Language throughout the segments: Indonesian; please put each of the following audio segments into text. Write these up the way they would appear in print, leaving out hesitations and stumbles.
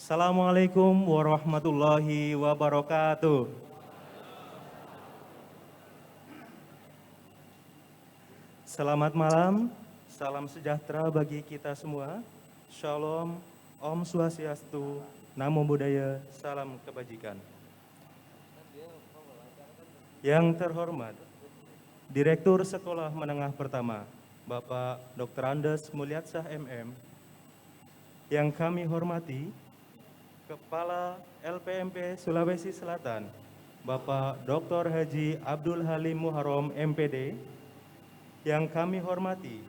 Assalamualaikum warahmatullahi wabarakatuh. Selamat malam, salam sejahtera bagi kita semua. Shalom, Om Swastiastu, Namo Buddhaya, salam kebajikan. Yang terhormat, Direktur Sekolah Menengah Pertama, Bapak Dr. Andes Mulyatsah MM. Yang kami hormati, Kepala LPMP Sulawesi Selatan, Bapak Dr. Haji Abdul Halim Muharom MPD. Yang kami hormati,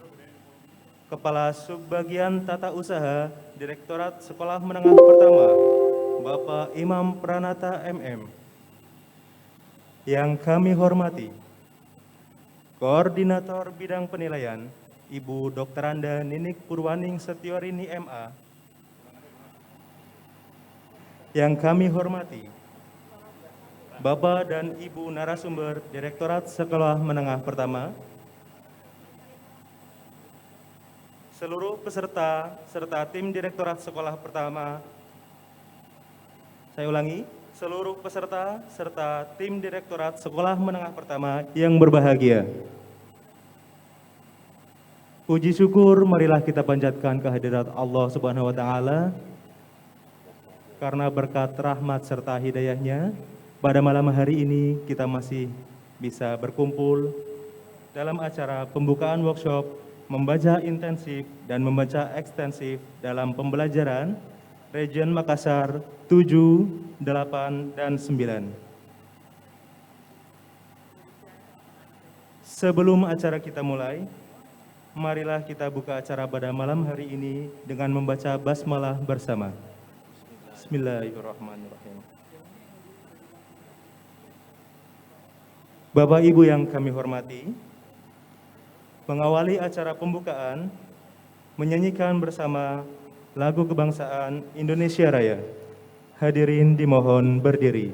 Kepala Subbagian Tata Usaha Direktorat Sekolah Menengah Pertama, Bapak Imam Pranata MM. Yang kami hormati, Koordinator Bidang Penilaian, Ibu Dr. Anda Ninik Purwaning Setiorini MA. Yang kami hormati, Bapak dan Ibu narasumber Direktorat Sekolah Menengah Pertama, seluruh peserta serta tim Direktorat Sekolah Pertama, saya ulangi, seluruh peserta serta tim Direktorat Sekolah Menengah Pertama yang berbahagia. Puji syukur marilah kita panjatkan kehadirat Allah Subhanahu wa taala karena berkat rahmat serta hidayahnya pada malam hari ini kita masih bisa berkumpul dalam acara pembukaan workshop membaca intensif dan membaca ekstensif dalam pembelajaran Region Makassar 7, 8, dan 9. Sebelum acara kita mulai, marilah kita buka acara pada malam hari ini dengan membaca basmalah bersama. Bismillahirrahmanirrahim. Bapak Ibu yang kami hormati, mengawali acara pembukaan, menyanyikan bersama lagu kebangsaan Indonesia Raya. Hadirin dimohon berdiri.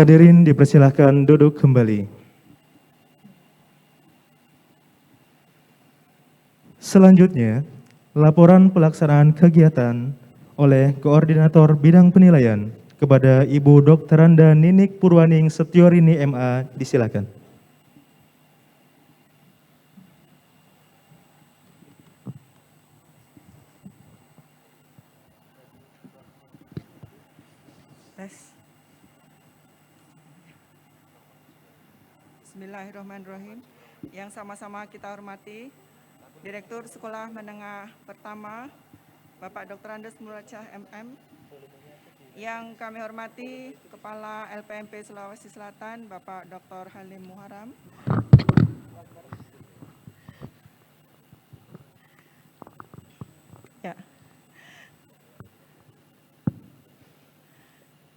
Hadirin dipersilahkan duduk kembali. Selanjutnya, laporan pelaksanaan kegiatan oleh Koordinator Bidang Penilaian kepada Ibu Dr. Anda Ninik Purwaning Setiorini MA, disilakan. Bismillahirrahmanirrahim. Yang sama-sama kita hormati, Direktur Sekolah Menengah Pertama, Bapak Dr. Andes Mulyatsah MM, Yang kami hormati Kepala LPMP Sulawesi Selatan, Bapak Dr. Halim Muharam. Ya.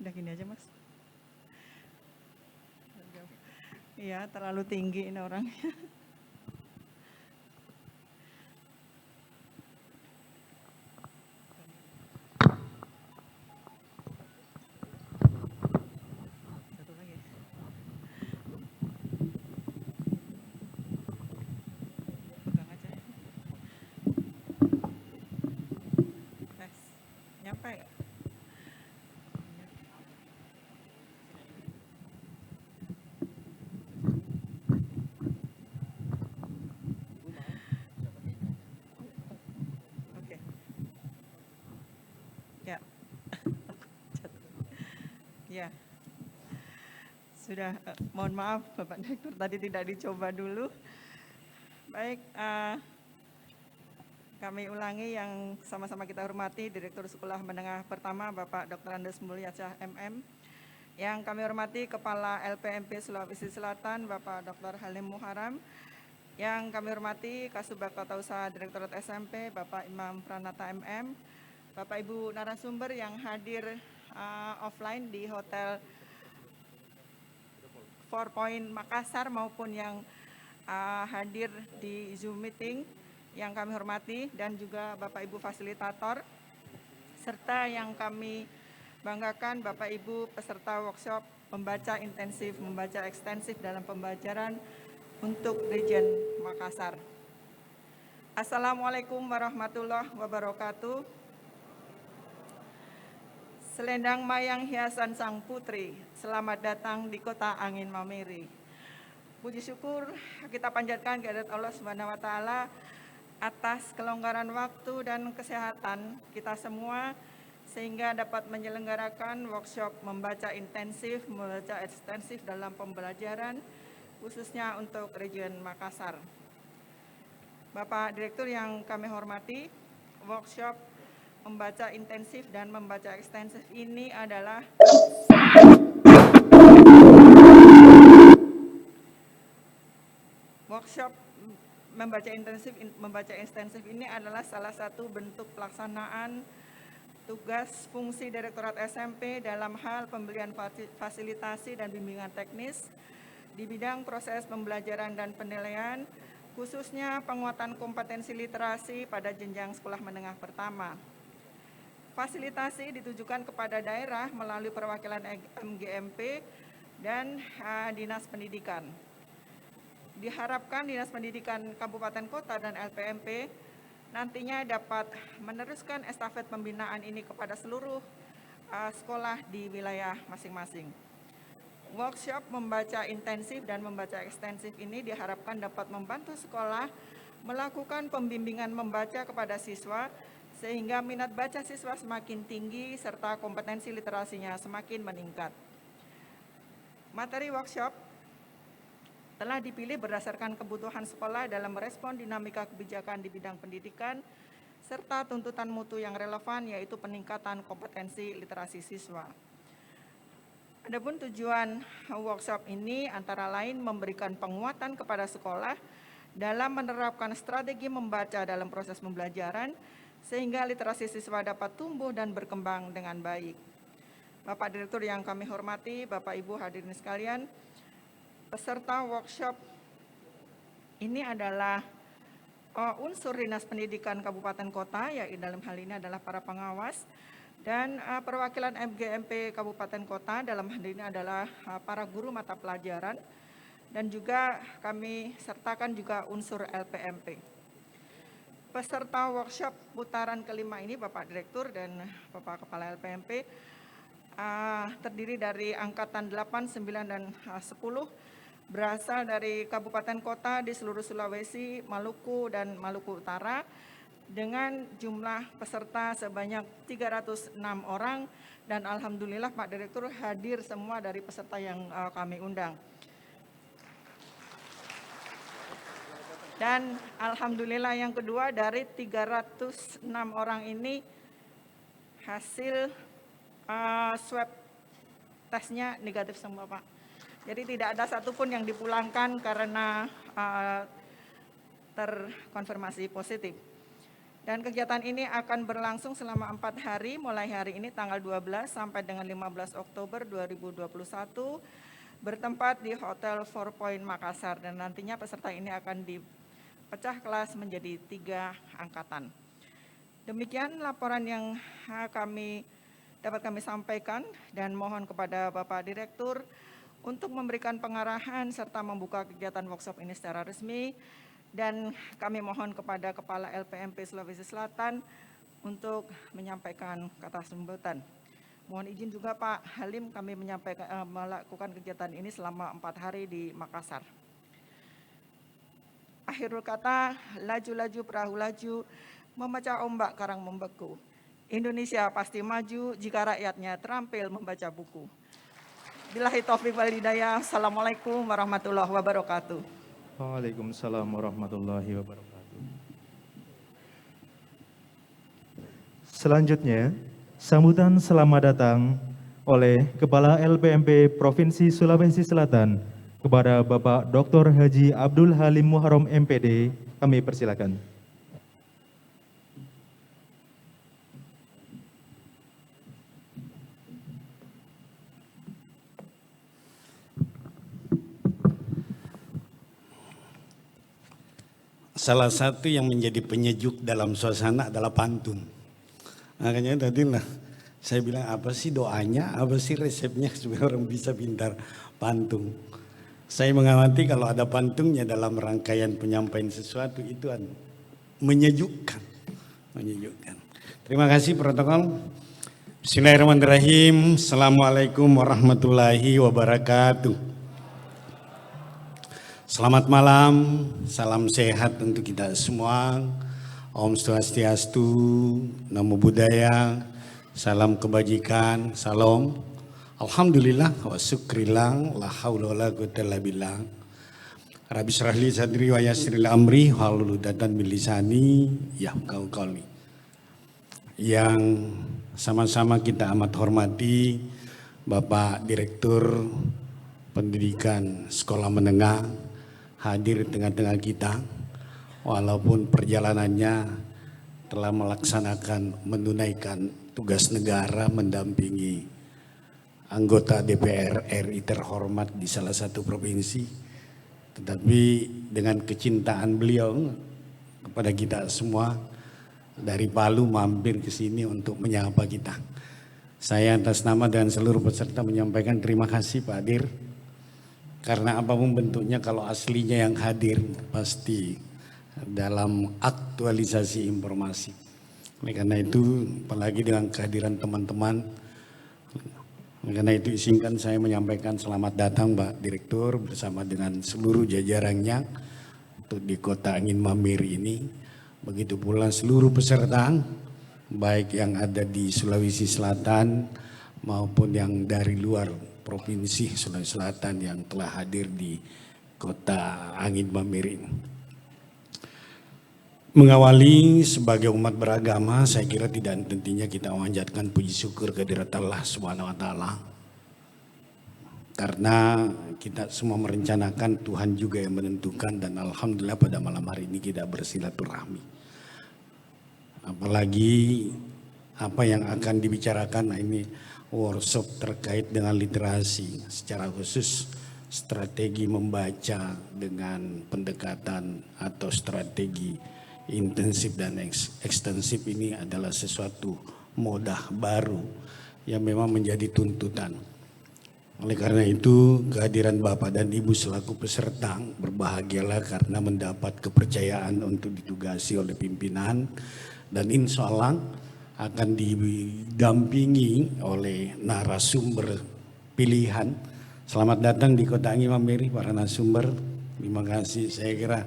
Udah gini aja, Mas. Iya, terlalu tinggi ini orang. Satu lagi. Pegang aja. Tes. Nyampe ya? Oke. Ya. Ya. Sudah, mohon maaf Bapak Direktur tadi tidak dicoba dulu. Baik, kami ulangi yang sama-sama kita hormati Direktur Sekolah Menengah Pertama Bapak Dr. Andes Mulyasyah MM. Yang kami hormati Kepala LPMP Sulawesi Selatan Bapak Dr. Halim Muharam. Yang kami hormati Kasubag Tata Usaha Direktorat SMP Bapak Imam Pranata MM. Bapak Ibu narasumber yang hadir offline di Hotel 4 Point Makassar maupun yang hadir di Zoom meeting yang kami hormati, dan juga Bapak Ibu fasilitator, serta yang kami banggakan Bapak Ibu peserta workshop membaca intensif, membaca ekstensif dalam pembelajaran untuk Region Makassar. Assalamualaikum warahmatullahi wabarakatuh. Selendang mayang hiasan sang putri, selamat datang di kota angin Maumere. Puji syukur kita panjatkan kehadirat Allah Subhanahu wa taala atas kelonggaran waktu dan kesehatan kita semua sehingga dapat menyelenggarakan workshop membaca intensif, membaca ekstensif dalam pembelajaran khususnya untuk Region Makassar. Bapak Direktur yang kami hormati, workshop membaca intensif dan membaca ekstensif ini adalah workshop membaca intensif, membaca ekstensif ini adalah salah satu bentuk pelaksanaan tugas fungsi Direktorat SMP dalam hal pemberian fasilitasi dan bimbingan teknis di bidang proses pembelajaran dan penilaian, khususnya penguatan kompetensi literasi pada jenjang sekolah menengah pertama. Fasilitasi ditujukan kepada daerah melalui perwakilan MGMP dan Dinas Pendidikan. Diharapkan Dinas Pendidikan Kabupaten Kota dan LPMP nantinya dapat meneruskan estafet pembinaan ini kepada seluruh sekolah di wilayah masing-masing. Workshop membaca intensif dan membaca ekstensif ini diharapkan dapat membantu sekolah melakukan pembimbingan membaca kepada siswa sehingga minat baca siswa semakin tinggi serta kompetensi literasinya semakin meningkat. Materi workshop telah dipilih berdasarkan kebutuhan sekolah dalam merespon dinamika kebijakan di bidang pendidikan serta tuntutan mutu yang relevan, yaitu peningkatan kompetensi literasi siswa. Adapun tujuan workshop ini antara lain memberikan penguatan kepada sekolah dalam menerapkan strategi membaca dalam proses pembelajaran sehingga literasi siswa dapat tumbuh dan berkembang dengan baik. Bapak Direktur yang kami hormati, Bapak Ibu hadirin sekalian, peserta workshop ini adalah unsur Dinas Pendidikan Kabupaten Kota, yaitu dalam hal ini adalah para pengawas, dan perwakilan MGMP Kabupaten Kota dalam hal ini adalah para guru mata pelajaran, dan juga kami sertakan juga unsur LPMP. Peserta workshop putaran kelima ini Bapak Direktur dan Bapak Kepala LPMP terdiri dari angkatan 8, 9, dan 10, berasal dari kabupaten kota di seluruh Sulawesi, Maluku, dan Maluku Utara dengan jumlah peserta sebanyak 306 orang, dan alhamdulillah Pak Direktur hadir semua dari peserta yang kami undang. Dan alhamdulillah yang kedua, dari 306 orang ini hasil swab tesnya negatif semua Pak. Jadi tidak ada satupun yang dipulangkan karena terkonfirmasi positif. Dan kegiatan ini akan berlangsung selama 4 hari, mulai hari ini tanggal 12 sampai dengan 15 Oktober 2021, bertempat di Hotel 4 Point Makassar, dan nantinya peserta ini akan dipecah kelas menjadi 3 angkatan. Demikian laporan yang dapat kami sampaikan, dan mohon kepada Bapak Direktur untuk memberikan pengarahan serta membuka kegiatan workshop ini secara resmi. Dan kami mohon kepada Kepala LPMP Sulawesi Selatan untuk menyampaikan kata sambutan. Mohon izin juga Pak Halim, kami melakukan kegiatan ini selama 4 hari di Makassar. Akhirul kata, laju-laju perahu laju, memecah ombak karang membeku. Indonesia pasti maju jika rakyatnya terampil membaca buku. Billahi taufiq wal hidayah. Assalamualaikum warahmatullahi wabarakatuh. Waalaikumsalam warahmatullahi wabarakatuh. Selanjutnya, sambutan selamat datang oleh Kepala LPMP Provinsi Sulawesi Selatan kepada Bapak Dr. Haji Abdul Halim Muharram MPD, kami persilakan. Salah satu yang menjadi penyejuk dalam suasana adalah pantun. Makanya tadilah saya bilang apa sih doanya, apa sih resepnya supaya orang bisa pintar pantun. Saya mengamati kalau ada pantungnya dalam rangkaian penyampaian sesuatu itu menyejukkan. Terima kasih protokol. Bismillahirrahmanirrahim. Assalamualaikum warahmatullahi wabarakatuh. Selamat malam, salam sehat untuk kita semua. Om Swastiastu, Namo Buddhaya, salam kebajikan, salam. Alhamdulillah wa syukrillah, la haula wala quwwata illa billah. Rabbi shrah li sadri wa yassir li amri wahlul 'uqdatam min lisani yafqahu qawli. Yang sama-sama kita amat hormati Bapak Direktur Pendidikan Sekolah Menengah hadir di tengah-tengah kita, walaupun perjalanannya telah menunaikan tugas negara mendampingi anggota DPR RI terhormat di salah satu provinsi, tetapi dengan kecintaan beliau kepada kita semua dari Palu mampir ke sini untuk menyapa kita. Saya atas nama dan seluruh peserta menyampaikan terima kasih Pak Dir. Karena apapun bentuknya kalau aslinya yang hadir pasti dalam aktualisasi informasi. Oleh karena itu apalagi dengan kehadiran teman-teman. Oleh karena itu izinkan saya menyampaikan selamat datang Pak Direktur bersama dengan seluruh jajarannya untuk di Kota Angin Mamiri ini. Begitu pula seluruh peserta baik yang ada di Sulawesi Selatan maupun yang dari luar Provinsi Sulawesi Selatan yang telah hadir di Kota Angin Mamiri. Mengawali sebagai umat beragama, saya kira tidak tentunya kita memanjatkan puji syukur kehadirat Allah Subhanahu wa taala. Karena kita semua merencanakan, Tuhan juga yang menentukan, dan alhamdulillah pada malam hari ini kita bersilaturahmi. Apalagi apa yang akan dibicarakan, nah ini workshop terkait dengan literasi, secara khusus strategi membaca dengan pendekatan atau strategi intensif dan ekstensif ini adalah sesuatu modah baru yang memang menjadi tuntutan. Oleh karena itu kehadiran Bapak dan Ibu selaku peserta berbahagialah karena mendapat kepercayaan untuk ditugasi oleh pimpinan, dan insya Allah akan didampingi oleh narasumber pilihan. Selamat datang di Kota Angin Mamiri para narasumber. Terima kasih. Saya kira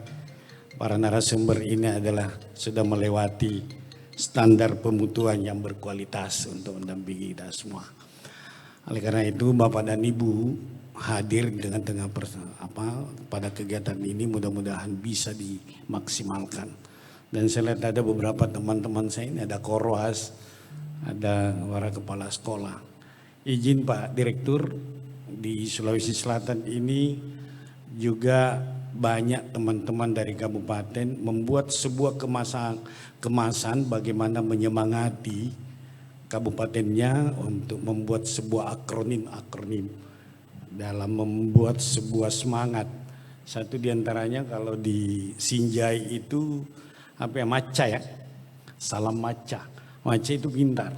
para narasumber ini adalah sudah melewati standar pemutuan yang berkualitas untuk mendampingi kita semua. Oleh karena itu Bapak dan Ibu hadir dengan pada kegiatan ini mudah-mudahan bisa dimaksimalkan. Dan saya lihat ada beberapa teman-teman saya ini, ada Korwas, ada para kepala sekolah. Izin Pak Direktur, di Sulawesi Selatan ini juga banyak teman-teman dari kabupaten membuat sebuah kemasan bagaimana menyemangati kabupatennya untuk membuat sebuah akronim dalam membuat sebuah semangat. Satu diantaranya kalau di Sinjai itu apa ya, maca ya, salam maca. Maca itu pintar.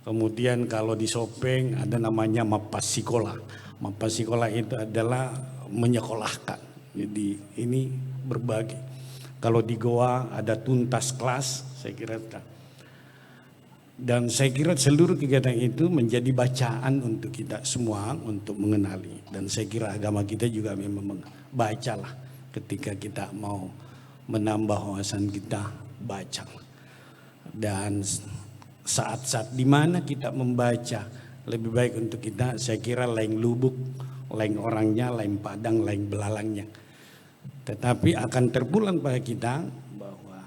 Kemudian kalau di Sopeng ada namanya mapasikola. Mapasikola itu adalah menyekolahkan. Jadi ini berbagi. Kalau di Goa ada tuntas kelas, saya kira. Dan saya kira seluruh kegiatan itu menjadi bacaan untuk kita semua untuk mengenali. Dan saya kira agama kita juga memang bacalah ketika kita mau menambah wawasan kita, baca. Dan saat-saat di mana kita membaca lebih baik untuk kita, saya kira lain lubuk, lain orangnya, lain padang, lain belalangnya. Tetapi akan terpulang pada kita bahwa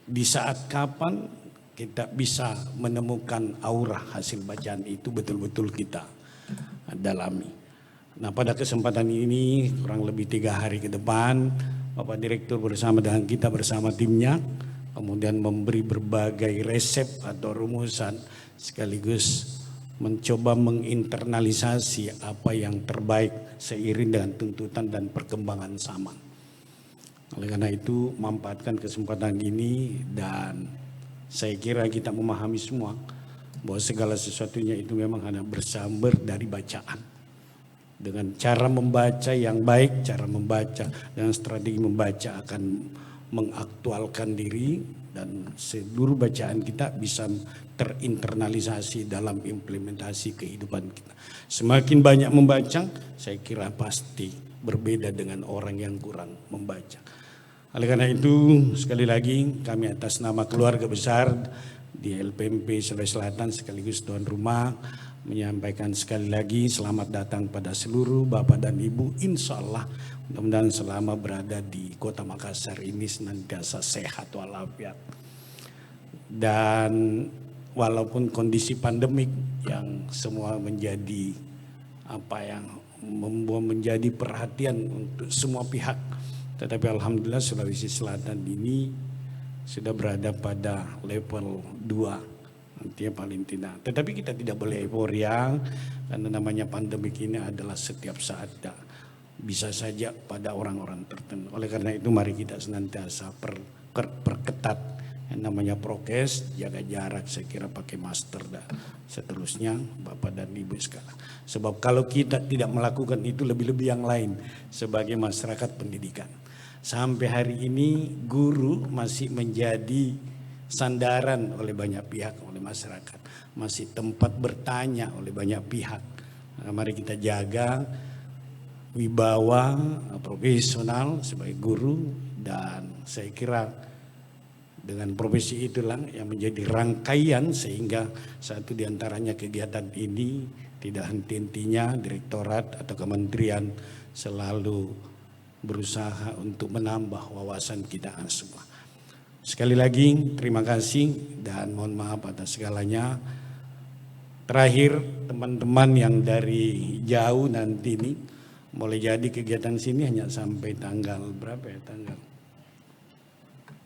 di saat kapan kita bisa menemukan aura hasil bacaan itu betul-betul kita dalami. Nah, pada kesempatan ini kurang lebih 3 hari ke depan Bapak Direktur bersama dengan kita bersama timnya kemudian memberi berbagai resep atau rumusan sekaligus mencoba menginternalisasi apa yang terbaik seiring dengan tuntutan dan perkembangan zaman. Oleh karena itu manfaatkan kesempatan ini dan saya kira kita memahami semua bahwa segala sesuatunya itu memang hanya bersumber dari bacaan. Dengan cara membaca yang baik, cara membaca dengan strategi membaca akan mengaktualkan diri dan seluruh bacaan kita bisa terinternalisasi dalam implementasi kehidupan kita. Semakin banyak membaca, saya kira pasti berbeda dengan orang yang kurang membaca. Oleh karena itu sekali lagi kami atas nama keluarga besar di LPMP Sulawesi Selatan sekaligus tuan rumah menyampaikan sekali lagi selamat datang pada seluruh Bapak dan Ibu. Insya Allah mudah-mudahan selama berada di Kota Makassar ini senantiasa sehat walafiat. Dan walaupun kondisi pandemik yang semua menjadi menjadi perhatian untuk semua pihak, tetapi alhamdulillah Sulawesi Selatan ini sudah berada pada level 2, artinya paling tidak. Tetapi kita tidak boleh euforia karena namanya pandemik ini adalah setiap saat bisa saja pada orang-orang tertentu. Oleh karena itu mari kita senantiasa perketat yang namanya prokes, jaga jarak, saya kira pakai masker dan seterusnya Bapak dan Ibu sekalian. Sebab kalau kita tidak melakukan itu lebih-lebih yang lain sebagai masyarakat pendidikan. Sampai hari ini guru masih menjadi sandaran oleh banyak pihak, oleh masyarakat. Masih tempat bertanya oleh banyak pihak. Nah, mari kita jaga wibawa profesional sebagai guru dan saya kira dengan profesi itulah yang menjadi rangkaian sehingga satu diantaranya kegiatan ini tidak henti-hentinya direktorat atau kementerian selalu berusaha untuk menambah wawasan kita semua. Sekali lagi terima kasih dan mohon maaf atas segalanya. Terakhir teman-teman yang dari jauh nanti ini boleh jadi kegiatan sini hanya sampai tanggal berapa ya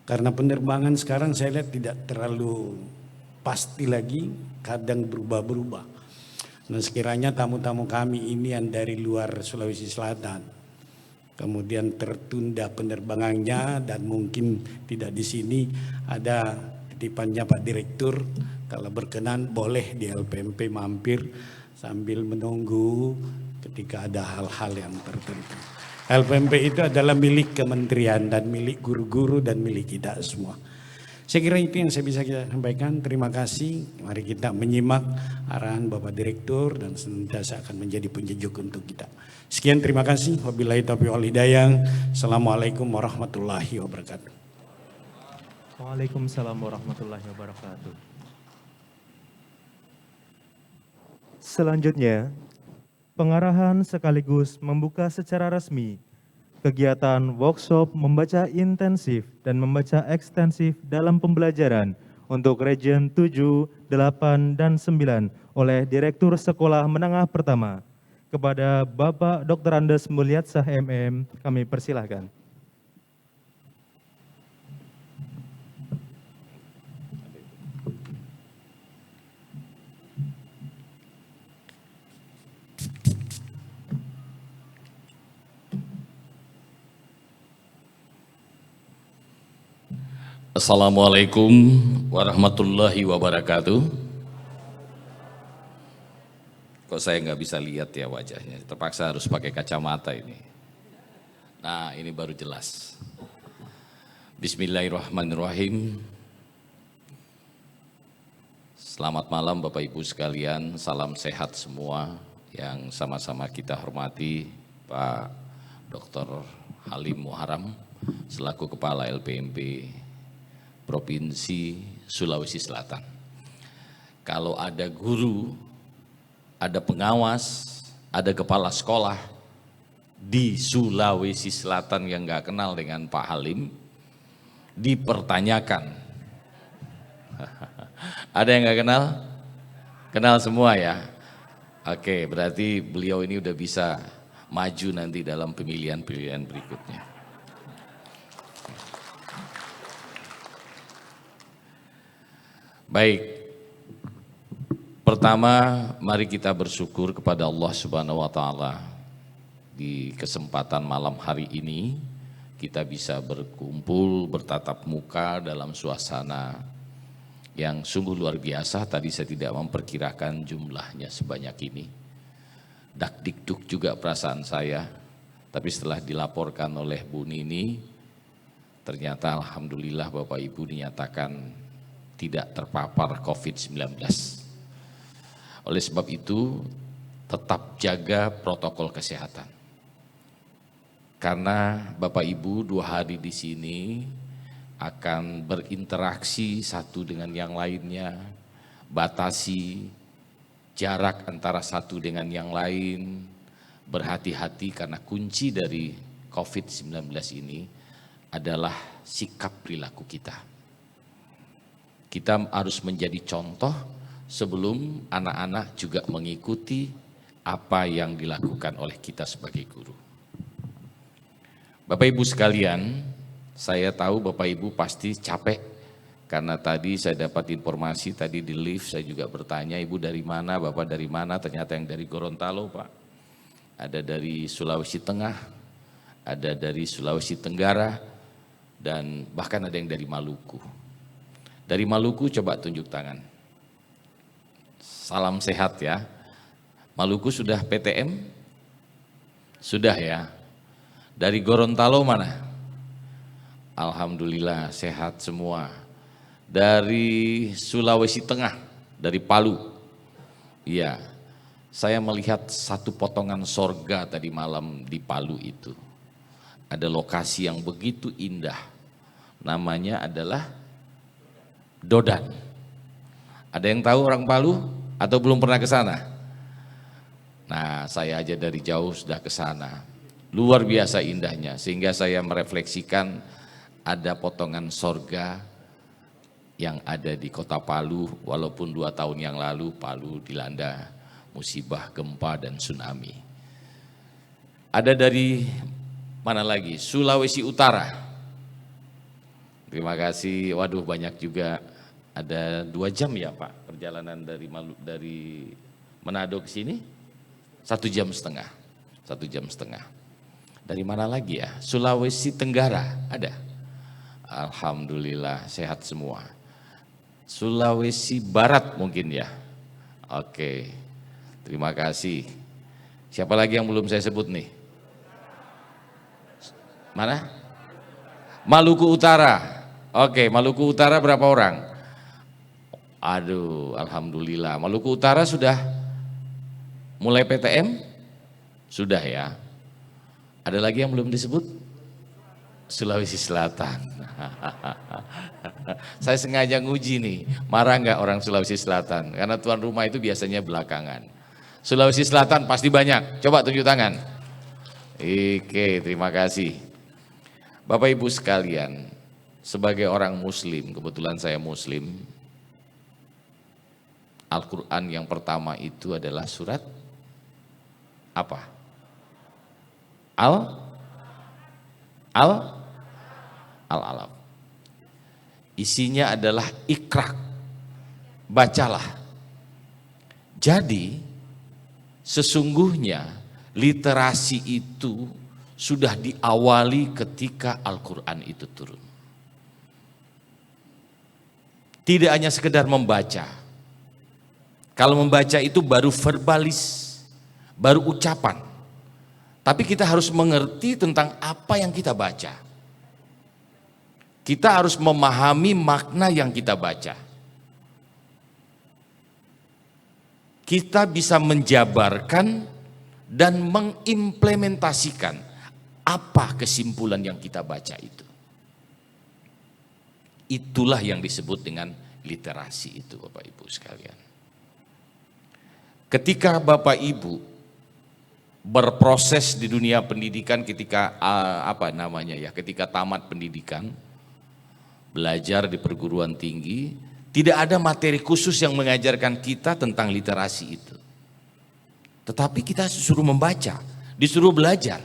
karena penerbangan sekarang saya lihat tidak terlalu pasti lagi, kadang berubah-berubah. Nah sekiranya tamu-tamu kami ini yang dari luar Sulawesi Selatan, kemudian tertunda penerbangannya dan mungkin tidak di sini, ada titipannya Pak Direktur, kalau berkenan boleh di LPMP mampir sambil menunggu ketika ada hal-hal yang tertentu. LPMP itu adalah milik kementerian dan milik guru-guru dan milik kita semua. Saya kira itu yang saya bisa sampaikan. Terima kasih. Mari kita menyimak arahan Bapak Direktur dan senantiasa akan menjadi penjejuk untuk kita. Sekian terima kasih. Wabillahi taufiq wal hidayah. Assalamualaikum warahmatullahi wabarakatuh. Waalaikumsalam warahmatullahi wabarakatuh. Selanjutnya, pengarahan sekaligus membuka secara resmi kegiatan workshop membaca intensif dan membaca ekstensif dalam pembelajaran untuk Region 7, 8, dan 9 oleh Direktur Sekolah Menengah Pertama. Kepada Bapak Dr. Andes Mulyatsah MM, kami persilahkan. Assalamualaikum warahmatullahi wabarakatuh. Kok saya nggak bisa lihat ya wajahnya, terpaksa harus pakai kacamata ini. Nah, ini baru jelas. Bismillahirrahmanirrahim. Selamat malam Bapak Ibu sekalian, salam sehat semua yang sama-sama kita hormati Pak Dr. Halim Muharam selaku Kepala LPMP Provinsi Sulawesi Selatan. Kalau ada guru, ada pengawas, ada kepala sekolah di Sulawesi Selatan yang nggak kenal dengan Pak Halim, dipertanyakan. Ada yang nggak kenal? Kenal semua ya? Oke, berarti beliau ini udah bisa maju nanti dalam pemilihan-pemilihan berikutnya. Baik, pertama mari kita bersyukur kepada Allah Subhanahu wa Ta'ala. Di kesempatan malam hari ini kita bisa berkumpul, bertatap muka dalam suasana yang sungguh luar biasa. Tadi saya tidak memperkirakan jumlahnya sebanyak ini. Dakdikduk juga perasaan saya, tapi setelah dilaporkan oleh Bu Nini, ternyata alhamdulillah Bapak Ibu dinyatakan tidak terpapar COVID-19. Oleh sebab itu, tetap jaga protokol kesehatan. Karena Bapak Ibu 2 hari di sini akan berinteraksi satu dengan yang lainnya, batasi jarak antara satu dengan yang lain, berhati-hati karena kunci dari COVID-19 ini adalah sikap perilaku kita. Kita harus menjadi contoh sebelum anak-anak juga mengikuti apa yang dilakukan oleh kita sebagai guru. Bapak Ibu sekalian, saya tahu Bapak Ibu pasti capek karena tadi saya dapat informasi tadi di lift saya juga bertanya, Ibu dari mana, Bapak dari mana, ternyata yang dari Gorontalo Pak. Ada dari Sulawesi Tengah, ada dari Sulawesi Tenggara, dan bahkan ada yang dari Maluku. Dari Maluku coba tunjuk tangan. Salam sehat ya. Maluku sudah PTM? Sudah ya. Dari Gorontalo mana? Alhamdulillah sehat semua. Dari Sulawesi Tengah, dari Palu. Iya. Saya melihat satu potongan sorga tadi malam di Palu itu. Ada lokasi yang begitu indah. Namanya adalah Dodan. Ada yang tahu orang Palu atau belum pernah ke sana? Nah, saya aja dari jauh sudah ke sana. Luar biasa indahnya, sehingga saya merefleksikan ada potongan sorga yang ada di kota Palu, walaupun 2 tahun yang lalu Palu dilanda musibah gempa dan tsunami. Ada dari mana lagi? Sulawesi Utara. Terima kasih, waduh banyak juga. Ada 2 jam ya Pak perjalanan dari Manado ke sini? 1 jam setengah. 1 jam setengah. Dari mana lagi ya? Sulawesi Tenggara ada? Alhamdulillah sehat semua. Sulawesi Barat mungkin ya? Oke, terima kasih. Siapa lagi yang belum saya sebut nih? Mana? Maluku Utara. Oke, Maluku Utara berapa orang? Aduh, alhamdulillah. Maluku Utara sudah mulai PTM? Sudah ya. Ada lagi yang belum disebut? Sulawesi Selatan. Saya sengaja nguji nih, marah nggak orang Sulawesi Selatan? Karena tuan rumah itu biasanya belakangan. Sulawesi Selatan pasti banyak. Coba tunjuk tangan. Oke, terima kasih. Bapak Ibu sekalian, sebagai orang muslim, kebetulan saya muslim, Al-Quran yang pertama itu adalah surat apa? Al-Alaq. Isinya adalah Iqra, bacalah. Jadi sesungguhnya literasi itu sudah diawali ketika Al-Quran itu turun. Tidak hanya sekedar membaca. Kalau membaca itu baru verbalis, baru ucapan. Tapi kita harus mengerti tentang apa yang kita baca. Kita harus memahami makna yang kita baca. Kita bisa menjabarkan dan mengimplementasikan apa kesimpulan yang kita baca itu. Itulah yang disebut dengan literasi itu, Bapak Ibu sekalian. Ketika Bapak Ibu berproses di dunia pendidikan, ketika ketika tamat pendidikan, belajar di perguruan tinggi, tidak ada materi khusus yang mengajarkan kita tentang literasi itu. Tetapi kita disuruh membaca, disuruh belajar.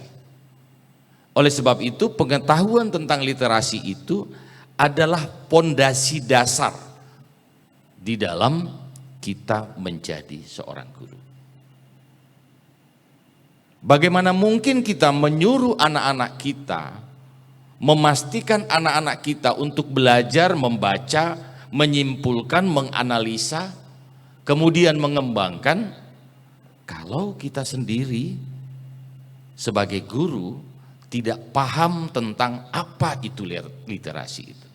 Oleh sebab itu, pengetahuan tentang literasi itu adalah pondasi dasar di dalam kita menjadi seorang guru. Bagaimana mungkin kita menyuruh anak-anak kita, memastikan anak-anak kita untuk belajar membaca, menyimpulkan, menganalisa, kemudian mengembangkan, kalau kita sendiri sebagai guru tidak paham tentang apa itu literasi itu.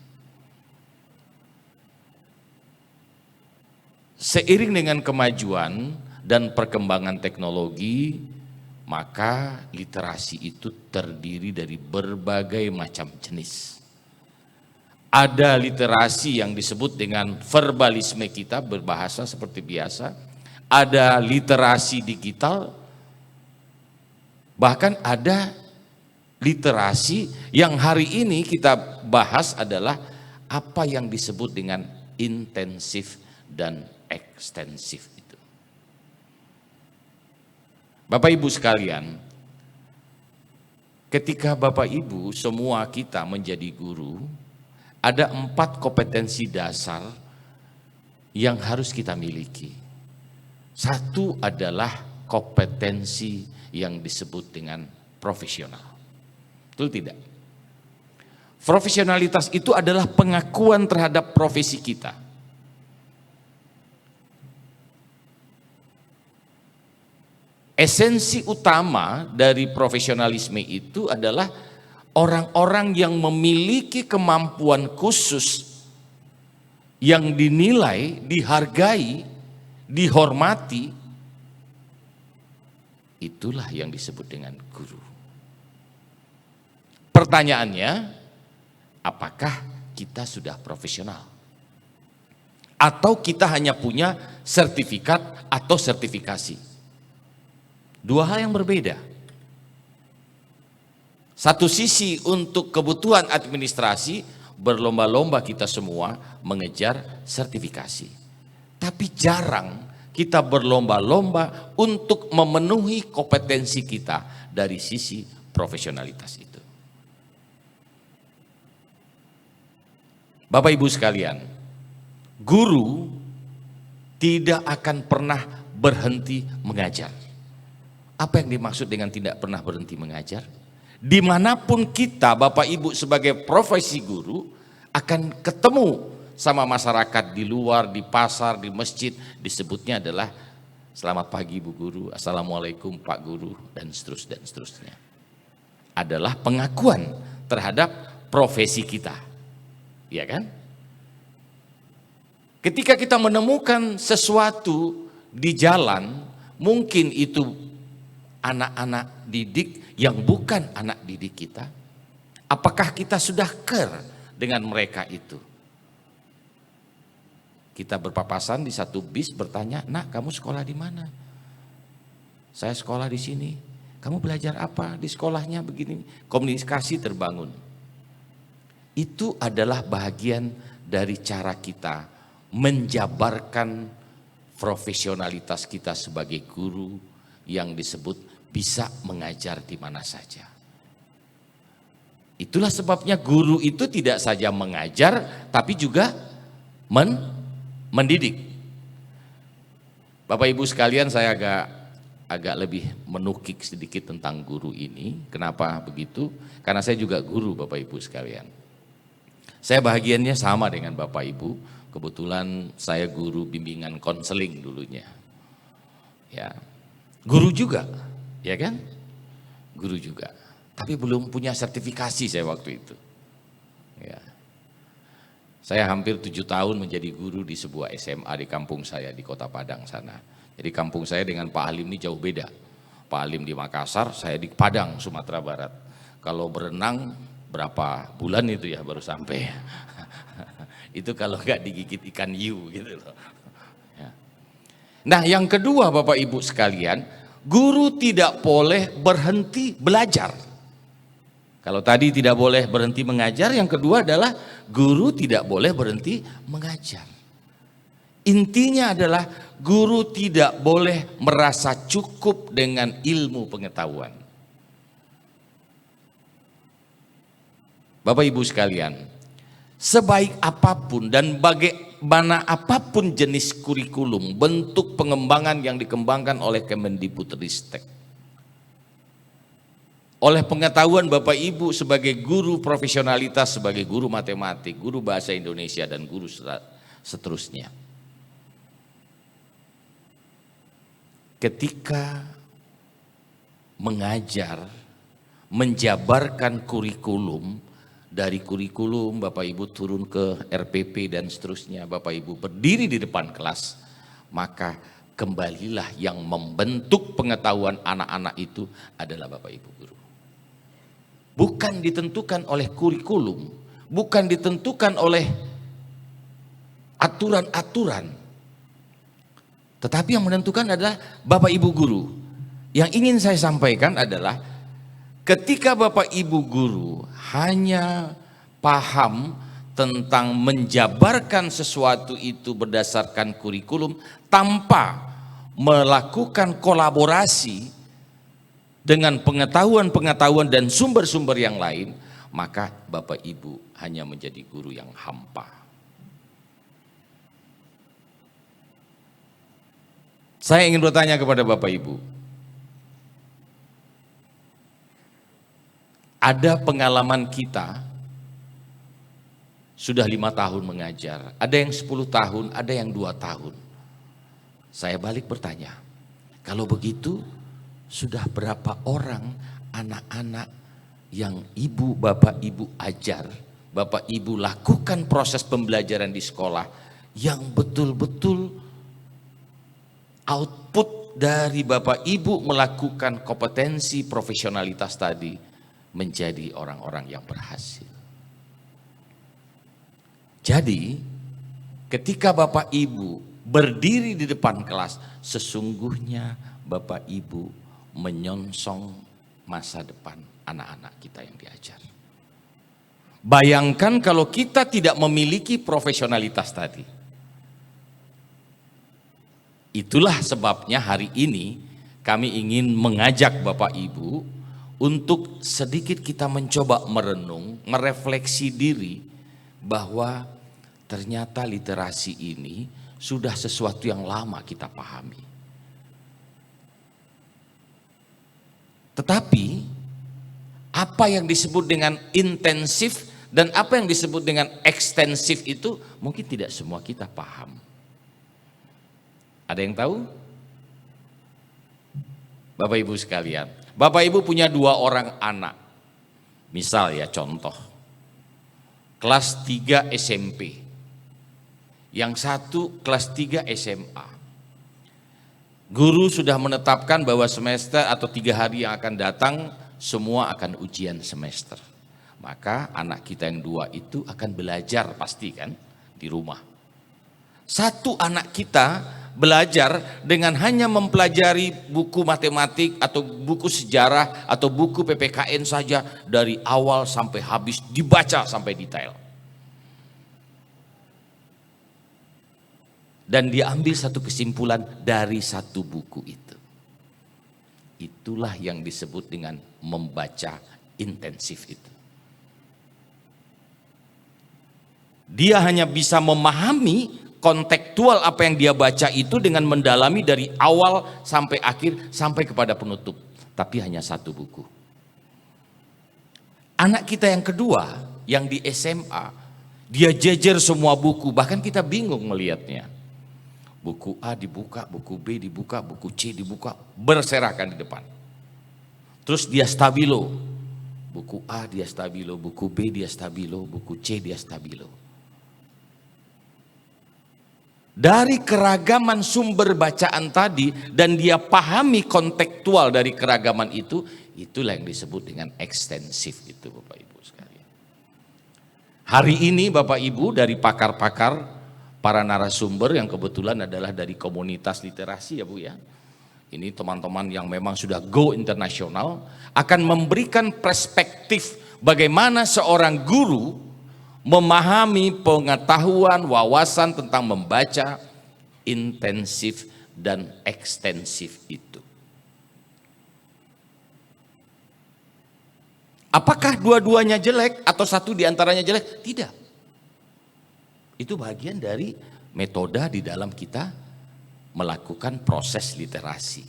Seiring dengan kemajuan dan perkembangan teknologi, maka literasi itu terdiri dari berbagai macam jenis. Ada literasi yang disebut dengan verbalisme kita, berbahasa seperti biasa. Ada literasi digital, bahkan ada literasi yang hari ini kita bahas adalah apa yang disebut dengan intensif dan ekstensif itu. Bapak Ibu sekalian, ketika Bapak Ibu semua kita menjadi guru, ada 4 kompetensi dasar yang harus kita miliki. Satu adalah kompetensi yang disebut dengan profesional. Betul tidak? Profesionalitas itu adalah pengakuan terhadap profesi kita. Esensi utama dari profesionalisme itu adalah orang-orang yang memiliki kemampuan khusus yang dinilai, dihargai, dihormati, itulah yang disebut dengan guru. Pertanyaannya, apakah kita sudah profesional? Atau kita hanya punya sertifikat atau sertifikasi? Dua hal yang berbeda. Satu sisi untuk kebutuhan administrasi, berlomba-lomba kita semua mengejar sertifikasi. Tapi jarang kita berlomba-lomba untuk memenuhi kompetensi kita dari sisi profesionalitas itu. Bapak Ibu sekalian, guru tidak akan pernah berhenti mengajar. Apa yang dimaksud dengan tidak pernah berhenti mengajar? Dimanapun kita, Bapak Ibu sebagai profesi guru, akan ketemu sama masyarakat di luar, di pasar, di masjid, disebutnya adalah selamat pagi Bu Guru, assalamualaikum Pak Guru, dan seterusnya. Adalah pengakuan terhadap profesi kita, ya kan? Ketika kita menemukan sesuatu di jalan, mungkin itu anak-anak didik yang bukan anak didik kita, apakah kita sudah care dengan mereka itu? Kita berpapasan di satu bis, bertanya, "Nak, kamu sekolah di mana?" "Saya sekolah di sini." "Kamu belajar apa di sekolahnya?" Begini, komunikasi terbangun. itu adalah bagian dari cara kita menjabarkan profesionalitas kita sebagai guru yang disebut bisa mengajar di mana saja. Itulah sebabnya guru itu tidak saja mengajar, tapi juga mendidik. Bapak Ibu sekalian, saya agak lebih menukik sedikit tentang guru ini. Kenapa begitu? Karena saya juga guru, Bapak Ibu sekalian. Saya bahagiannya sama dengan Bapak Ibu. Kebetulan saya guru bimbingan konseling dulunya. Ya. Guru juga, ya kan? Guru juga. Tapi belum punya sertifikasi saya waktu itu. Ya. Saya hampir 7 tahun menjadi guru di sebuah SMA di kampung saya di Kota Padang sana. Jadi kampung saya dengan Pak Halim ini jauh beda. Pak Halim di Makassar, saya di Padang, Sumatera Barat. Kalau berenang berapa bulan itu ya baru sampai. Itu kalau nggak digigit ikan hiu gitu loh. Ya. Nah yang kedua Bapak Ibu sekalian, guru tidak boleh berhenti belajar. Kalau tadi tidak boleh berhenti mengajar, yang kedua adalah guru tidak boleh berhenti mengajar. Intinya adalah guru tidak boleh merasa cukup dengan ilmu pengetahuan. Bapak Ibu sekalian, sebaik apapun dan bagaimana apapun jenis kurikulum, bentuk pengembangan yang dikembangkan oleh Kemendikbudristek, oleh pengetahuan Bapak Ibu sebagai guru profesionalitas, sebagai guru matematik, guru bahasa Indonesia, dan guru seterusnya. Ketika mengajar, menjabarkan kurikulum, dari kurikulum Bapak Ibu turun ke RPP dan seterusnya, Bapak Ibu berdiri di depan kelas, maka kembalilah yang membentuk pengetahuan anak-anak itu adalah Bapak Ibu guru. Bukan ditentukan oleh kurikulum, bukan ditentukan oleh aturan-aturan, tetapi yang menentukan adalah Bapak Ibu guru. Yang ingin saya sampaikan adalah ketika Bapak Ibu guru hanya paham tentang menjabarkan sesuatu itu berdasarkan kurikulum tanpa melakukan kolaborasi dengan pengetahuan-pengetahuan dan sumber-sumber yang lain, maka Bapak Ibu hanya menjadi guru yang hampa. Saya ingin bertanya kepada Bapak Ibu, ada pengalaman kita sudah 5 tahun mengajar, ada yang 10 tahun, ada yang 2 tahun. Saya balik bertanya, kalau begitu sudah berapa orang anak-anak yang ibu bapak ibu ajar, bapak ibu lakukan proses pembelajaran di sekolah yang betul-betul output dari bapak ibu melakukan kompetensi profesionalitas tadi menjadi orang-orang yang berhasil. Jadi ketika bapak ibu berdiri di depan kelas, sesungguhnya bapak ibu menyongsong masa depan anak-anak kita yang diajar. Bayangkan kalau kita tidak memiliki profesionalitas tadi. Itulah sebabnya hari ini kami ingin mengajak Bapak Ibu untuk sedikit kita mencoba merenung, merefleksi diri bahwa ternyata literasi ini sudah sesuatu yang lama kita pahami. Tetapi apa yang disebut dengan intensif dan apa yang disebut dengan ekstensif itu mungkin tidak semua kita paham. Ada yang tahu? Bapak Ibu sekalian, Bapak Ibu punya 2 orang anak. Misal ya contoh, kelas 3 SMP, yang satu kelas 3 SMA. Guru sudah menetapkan bahwa semester atau 3 hari yang akan datang semua akan ujian semester. Maka anak kita yang 2 itu akan belajar pasti kan di rumah. Satu anak kita belajar dengan hanya mempelajari buku matematik atau buku sejarah atau buku PPKN saja dari awal sampai habis dibaca sampai detail. Dan dia ambil satu kesimpulan dari satu buku itu. Itulah yang disebut dengan membaca intensif itu. Dia hanya bisa memahami kontekstual apa yang dia baca itu dengan mendalami dari awal sampai akhir sampai kepada penutup, tapi hanya satu buku. Anak kita yang kedua yang di SMA, dia jejer semua buku, bahkan kita bingung melihatnya. Buku A dibuka, buku B dibuka, buku C dibuka, berserakan di depan. Terus dia stabilo, buku A dia stabilo, buku B dia stabilo, buku C dia stabilo. Dari keragaman sumber bacaan tadi dan dia pahami kontekstual dari keragaman itu, itulah yang disebut dengan ekstensif itu Bapak Ibu sekalian. Hari ini Bapak Ibu dari pakar-pakar, para narasumber yang kebetulan adalah dari komunitas literasi ya Bu ya. Ini teman-teman yang memang sudah go internasional akan memberikan perspektif bagaimana seorang guru memahami pengetahuan, wawasan tentang membaca intensif dan ekstensif itu. Apakah dua-duanya jelek atau satu diantaranya jelek? Tidak. Itu bagian dari metode di dalam kita melakukan proses literasi.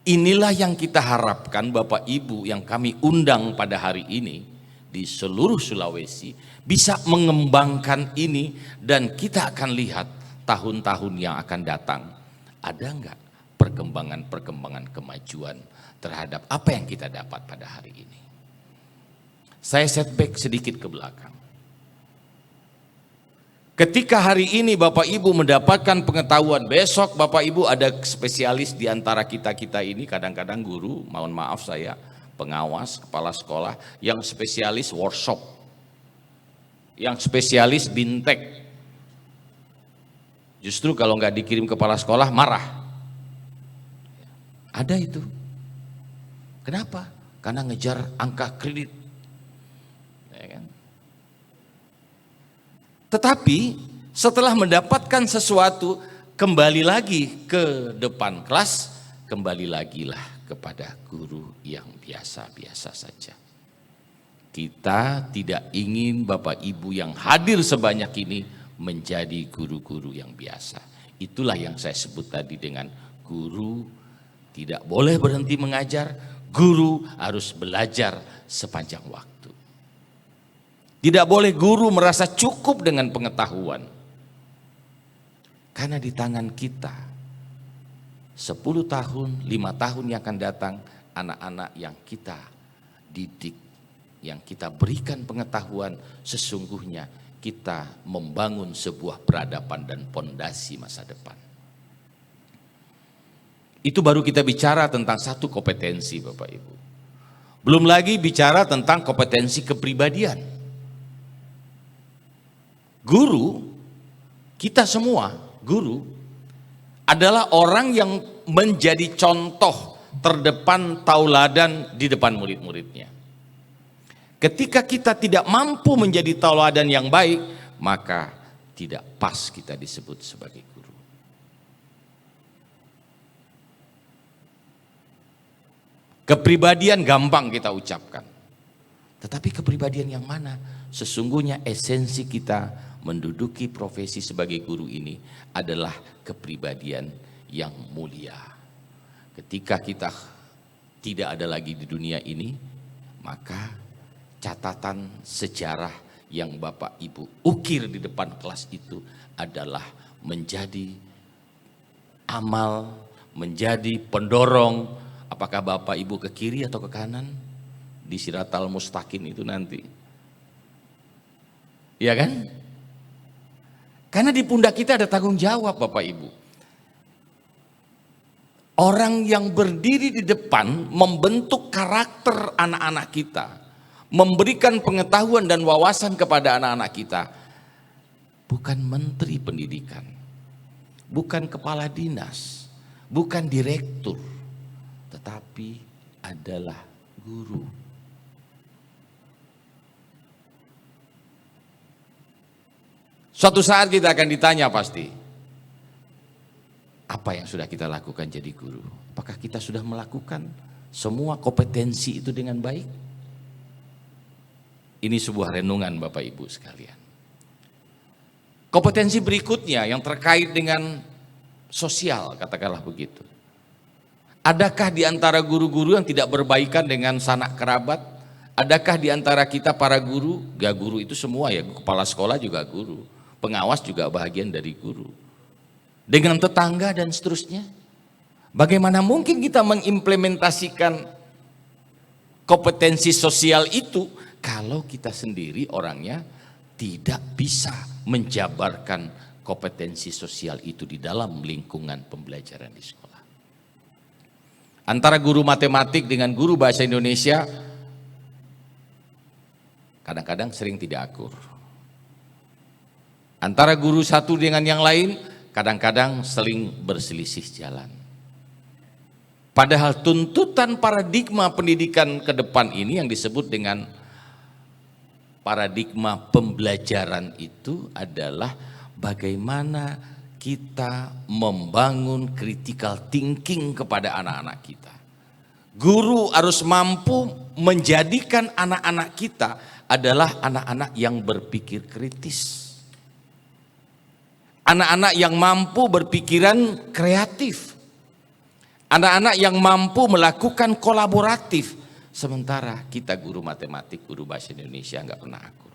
Inilah yang kita harapkan Bapak Ibu yang kami undang pada hari ini di seluruh Sulawesi bisa mengembangkan ini, dan kita akan lihat tahun-tahun yang akan datang ada enggak perkembangan-perkembangan kemajuan terhadap apa yang kita dapat pada hari ini. Saya setback sedikit ke belakang. Ketika hari ini Bapak Ibu mendapatkan pengetahuan, besok Bapak Ibu ada spesialis di antara kita-kita ini, kadang-kadang guru, mohon maaf saya, pengawas, kepala sekolah, yang spesialis workshop, yang spesialis bintek. Justru kalau nggak dikirim kepala sekolah marah. Ada itu. Kenapa? Karena ngejar angka kredit. Ya kan? Tetapi setelah mendapatkan sesuatu, kembali lagi ke depan kelas, kembali lagi lah kepada guru yang biasa-biasa saja. Kita tidak ingin Bapak Ibu yang hadir sebanyak ini menjadi guru-guru yang biasa. Itulah yang saya sebut tadi dengan guru tidak boleh berhenti mengajar, guru harus belajar sepanjang waktu. Tidak boleh guru merasa cukup dengan pengetahuan. Karena di tangan kita 10 tahun, 5 tahun yang akan datang, anak-anak yang kita didik, yang kita berikan pengetahuan, sesungguhnya kita membangun sebuah peradaban dan pondasi masa depan. Itu baru kita bicara tentang satu kompetensi Bapak Ibu. Belum lagi bicara tentang kompetensi kepribadian. Guru, kita semua guru adalah orang yang menjadi contoh terdepan tauladan di depan murid-muridnya. Ketika kita tidak mampu menjadi tauladan yang baik, maka tidak pas kita disebut sebagai guru. Kepribadian gampang kita ucapkan. Tetapi kepribadian yang mana? Sesungguhnya esensi kita menduduki profesi sebagai guru ini adalah kepribadian yang mulia. Ketika kita tidak ada lagi di dunia ini, maka catatan sejarah yang Bapak Ibu ukir di depan kelas itu adalah menjadi amal, menjadi pendorong. Apakah Bapak Ibu ke kiri atau ke kanan di Siratal Mustaqim itu nanti? Iya kan? Karena di pundak kita ada tanggung jawab Bapak Ibu. Orang yang berdiri di depan membentuk karakter anak-anak kita, memberikan pengetahuan dan wawasan kepada anak-anak kita. bukan menteri pendidikan, bukan kepala dinas, bukan direktur, tetapi adalah guru. Suatu saat kita akan ditanya pasti, apa yang sudah kita lakukan jadi guru? Apakah kita sudah melakukan semua kompetensi itu dengan baik? Ini sebuah renungan Bapak Ibu sekalian. Kompetensi berikutnya yang terkait dengan sosial, katakanlah begitu. Adakah di antara guru-guru yang tidak berbaikan dengan sanak kerabat? Adakah di antara kita para guru? Gak guru itu semua ya, kepala sekolah juga guru, pengawas juga bagian dari guru. Dengan tetangga dan seterusnya. Bagaimana mungkin kita mengimplementasikan kompetensi sosial itu kalau kita sendiri orangnya tidak bisa menjabarkan kompetensi sosial itu di dalam lingkungan pembelajaran di sekolah. Antara guru matematik dengan guru bahasa Indonesia kadang-kadang sering tidak akur. Antara guru satu dengan yang lain kadang-kadang saling berselisih jalan. Padahal tuntutan paradigma pendidikan ke depan ini yang disebut dengan paradigma pembelajaran itu adalah bagaimana kita membangun critical thinking kepada anak-anak kita. Guru harus mampu menjadikan anak-anak kita adalah anak-anak yang berpikir kritis. Anak-anak yang mampu berpikiran kreatif. Anak-anak yang mampu melakukan kolaboratif. Sementara kita guru matematik, guru bahasa Indonesia nggak pernah akur.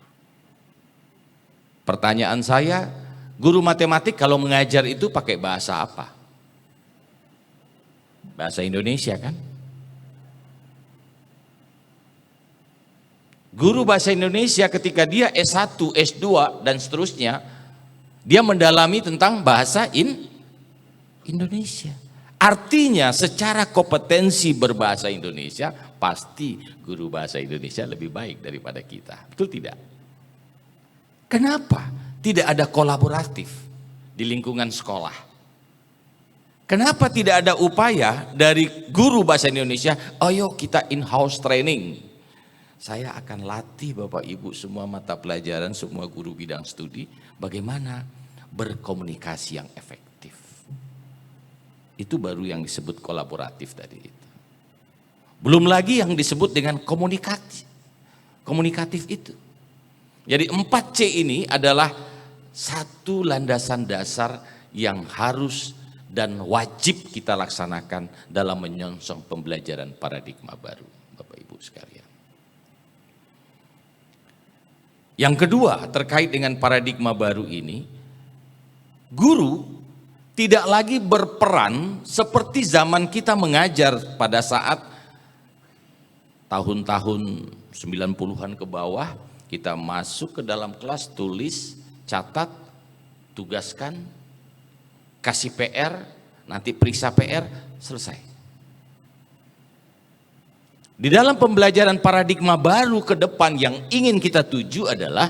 Pertanyaan saya, guru matematik kalau mengajar itu pakai bahasa apa? Bahasa Indonesia kan? Guru bahasa Indonesia ketika dia S1, S2 dan seterusnya, dia mendalami tentang bahasa Indonesia. Artinya secara kompetensi berbahasa Indonesia pasti guru bahasa Indonesia lebih baik daripada kita. Betul tidak? Kenapa tidak ada kolaboratif di lingkungan sekolah? Kenapa tidak ada upaya dari guru bahasa Indonesia, ayo kita in-house training. Saya akan latih Bapak Ibu semua mata pelajaran, semua guru bidang studi, bagaimana berkomunikasi yang efektif. Itu baru yang disebut kolaboratif tadi itu. Belum lagi yang disebut dengan komunikatif. Komunikatif itu. Jadi 4C ini adalah satu landasan dasar yang harus dan wajib kita laksanakan dalam menyongsong pembelajaran paradigma baru, Bapak Ibu sekalian. Yang kedua, terkait dengan paradigma baru ini, guru tidak lagi berperan seperti zaman kita mengajar pada saat tahun-tahun 90-an ke bawah, kita masuk ke dalam kelas, tulis, catat, tugaskan, kasih PR, nanti periksa PR, selesai. Di dalam pembelajaran paradigma baru ke depan yang ingin kita tuju adalah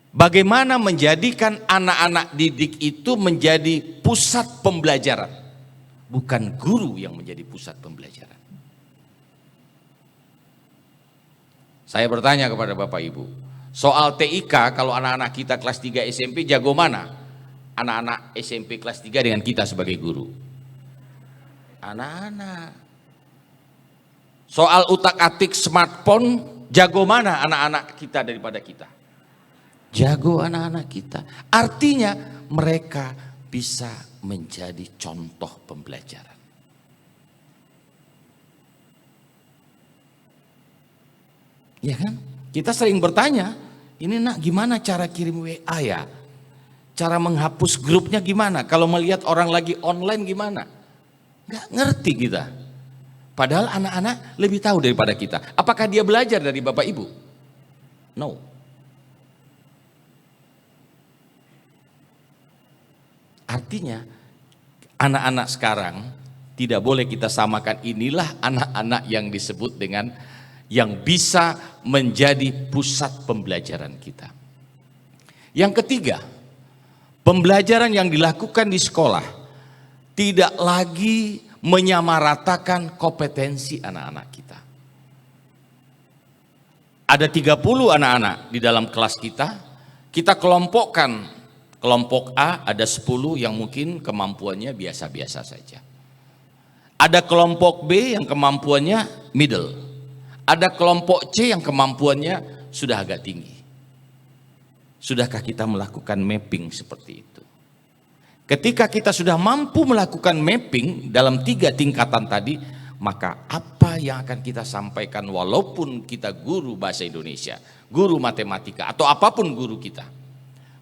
bagaimana menjadikan anak-anak didik itu menjadi pusat pembelajaran, bukan guru yang menjadi pusat pembelajaran. Saya bertanya kepada Bapak Ibu, soal TIK kalau anak-anak kita kelas 3 SMP jago mana? Anak-anak SMP kelas 3 dengan kita sebagai guru. Anak-anak. Soal utak-atik smartphone jago mana anak-anak kita daripada kita? Jago anak-anak kita. Artinya mereka bisa menjadi contoh pembelajaran. Ya kan? Kita sering bertanya, ini nak gimana cara kirim WA ya? Cara menghapus grupnya gimana? Kalau melihat orang lagi online gimana? Nggak ngerti kita. Padahal anak-anak lebih tahu daripada kita. Apakah dia belajar dari Bapak Ibu? No. Artinya anak-anak sekarang tidak boleh kita samakan, inilah anak-anak yang disebut dengan yang bisa menjadi pusat pembelajaran kita. Yang ketiga, pembelajaran yang dilakukan di sekolah tidak lagi menyamaratakan kompetensi anak-anak kita. Ada 30 anak-anak di dalam kelas kita kelompokkan. Kelompok A ada 10 yang mungkin kemampuannya biasa-biasa saja. Ada kelompok B yang kemampuannya middle. Ada kelompok C yang kemampuannya sudah agak tinggi. Sudahkah kita melakukan mapping seperti itu? Ketika kita sudah mampu melakukan mapping dalam 3 tingkatan tadi, maka apa yang akan kita sampaikan walaupun kita guru bahasa Indonesia, guru matematika atau apapun guru kita,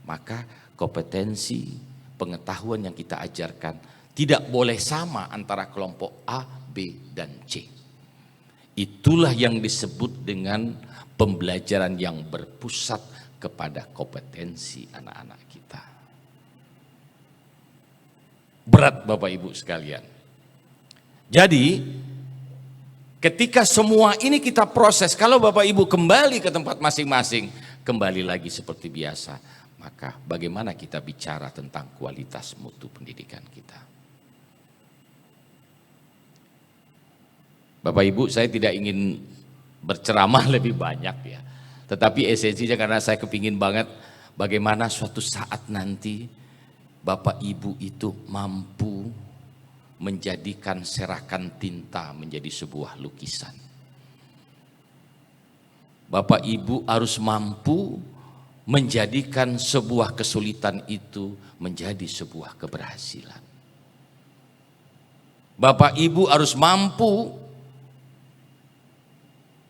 maka kompetensi, pengetahuan yang kita ajarkan tidak boleh sama antara kelompok A, B, dan C. Itulah yang disebut dengan pembelajaran yang berpusat kepada kompetensi anak-anak kita. Berat Bapak Ibu sekalian. Jadi ketika semua ini kita proses, kalau Bapak Ibu kembali ke tempat masing-masing, kembali lagi seperti biasa, maka bagaimana kita bicara tentang kualitas mutu pendidikan kita? Bapak Ibu, saya tidak ingin berceramah lebih banyak ya. Tetapi esensinya karena saya kepingin banget bagaimana suatu saat nanti Bapak Ibu itu mampu menjadikan serakan tinta menjadi sebuah lukisan. Bapak Ibu harus mampu menjadikan sebuah kesulitan itu menjadi sebuah keberhasilan. Bapak Ibu harus mampu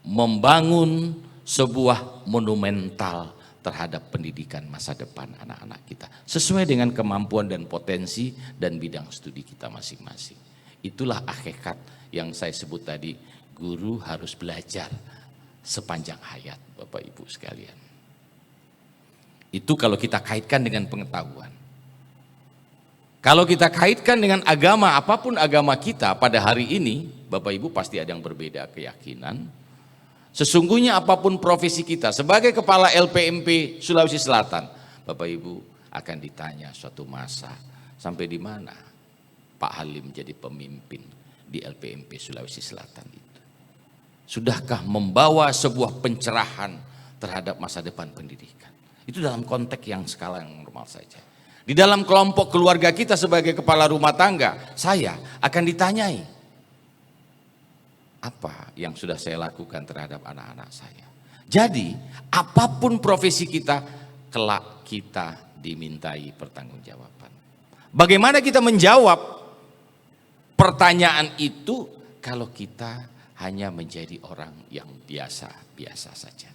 membangun sebuah monumental terhadap pendidikan masa depan anak-anak kita. Sesuai dengan kemampuan dan potensi dan bidang studi kita masing-masing. Itulah hakikat yang saya sebut tadi, guru harus belajar sepanjang hayat Bapak Ibu sekalian. Itu kalau kita kaitkan dengan pengetahuan. Kalau kita kaitkan dengan agama, apapun agama kita pada hari ini, Bapak Ibu pasti ada yang berbeda keyakinan. Sesungguhnya apapun profesi kita, sebagai kepala LPMP Sulawesi Selatan, Bapak Ibu akan ditanya suatu masa, sampai di mana Pak Halim jadi pemimpin di LPMP Sulawesi Selatan itu. Sudahkah membawa sebuah pencerahan terhadap masa depan pendidikan? Itu dalam konteks yang skala yang normal saja. Di dalam kelompok keluarga kita sebagai kepala rumah tangga, saya akan ditanyai, apa yang sudah saya lakukan terhadap anak-anak saya. Jadi, apapun profesi kita, kelak kita dimintai pertanggungjawaban. Bagaimana kita menjawab pertanyaan itu kalau kita hanya menjadi orang yang biasa-biasa saja.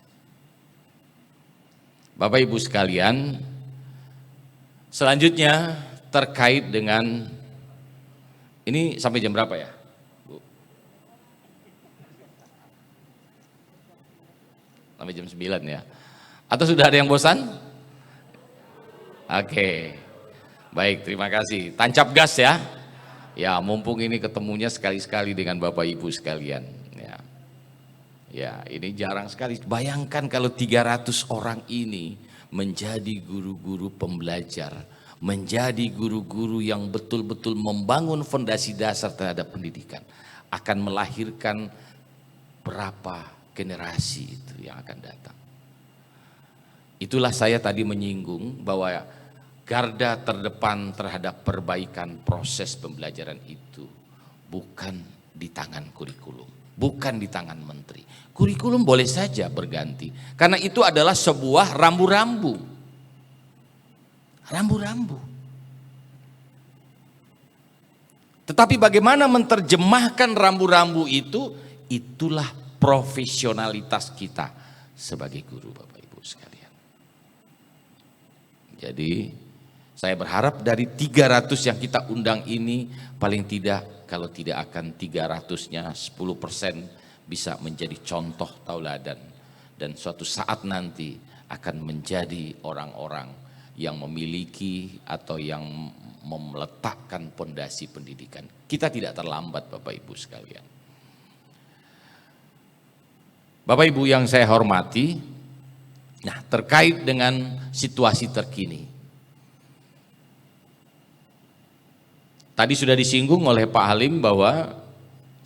Bapak Ibu sekalian, selanjutnya terkait dengan, ini sampai jam berapa ya? Bu? Sampai jam 9 ya? Atau sudah ada yang bosan? Oke, baik, terima kasih. Tancap gas ya. Ya, mumpung ini ketemunya sekali-sekali dengan Bapak Ibu sekalian. Ya, ini jarang sekali. Bayangkan kalau 300 orang ini menjadi guru-guru pembelajar, menjadi guru-guru yang betul-betul membangun fondasi dasar terhadap pendidikan. Akan melahirkan berapa generasi itu yang akan datang. Itulah saya tadi menyinggung bahwa garda terdepan terhadap perbaikan proses pembelajaran itu bukan di tangan kurikulum, bukan di tangan menteri. Kurikulum boleh saja berganti, karena itu adalah sebuah rambu-rambu. Rambu-rambu. Tetapi bagaimana menerjemahkan rambu-rambu itu, itulah profesionalitas kita sebagai guru Bapak Ibu sekalian. Jadi saya berharap dari 300 yang kita undang ini, paling tidak kalau tidak akan 300-nya 10% bisa menjadi contoh tauladan. Dan suatu saat nanti akan menjadi orang-orang yang memiliki atau yang meletakkan pondasi pendidikan. Kita tidak terlambat Bapak Ibu sekalian. Bapak Ibu yang saya hormati, Nah, terkait dengan situasi terkini. Tadi sudah disinggung oleh Pak Halim bahwa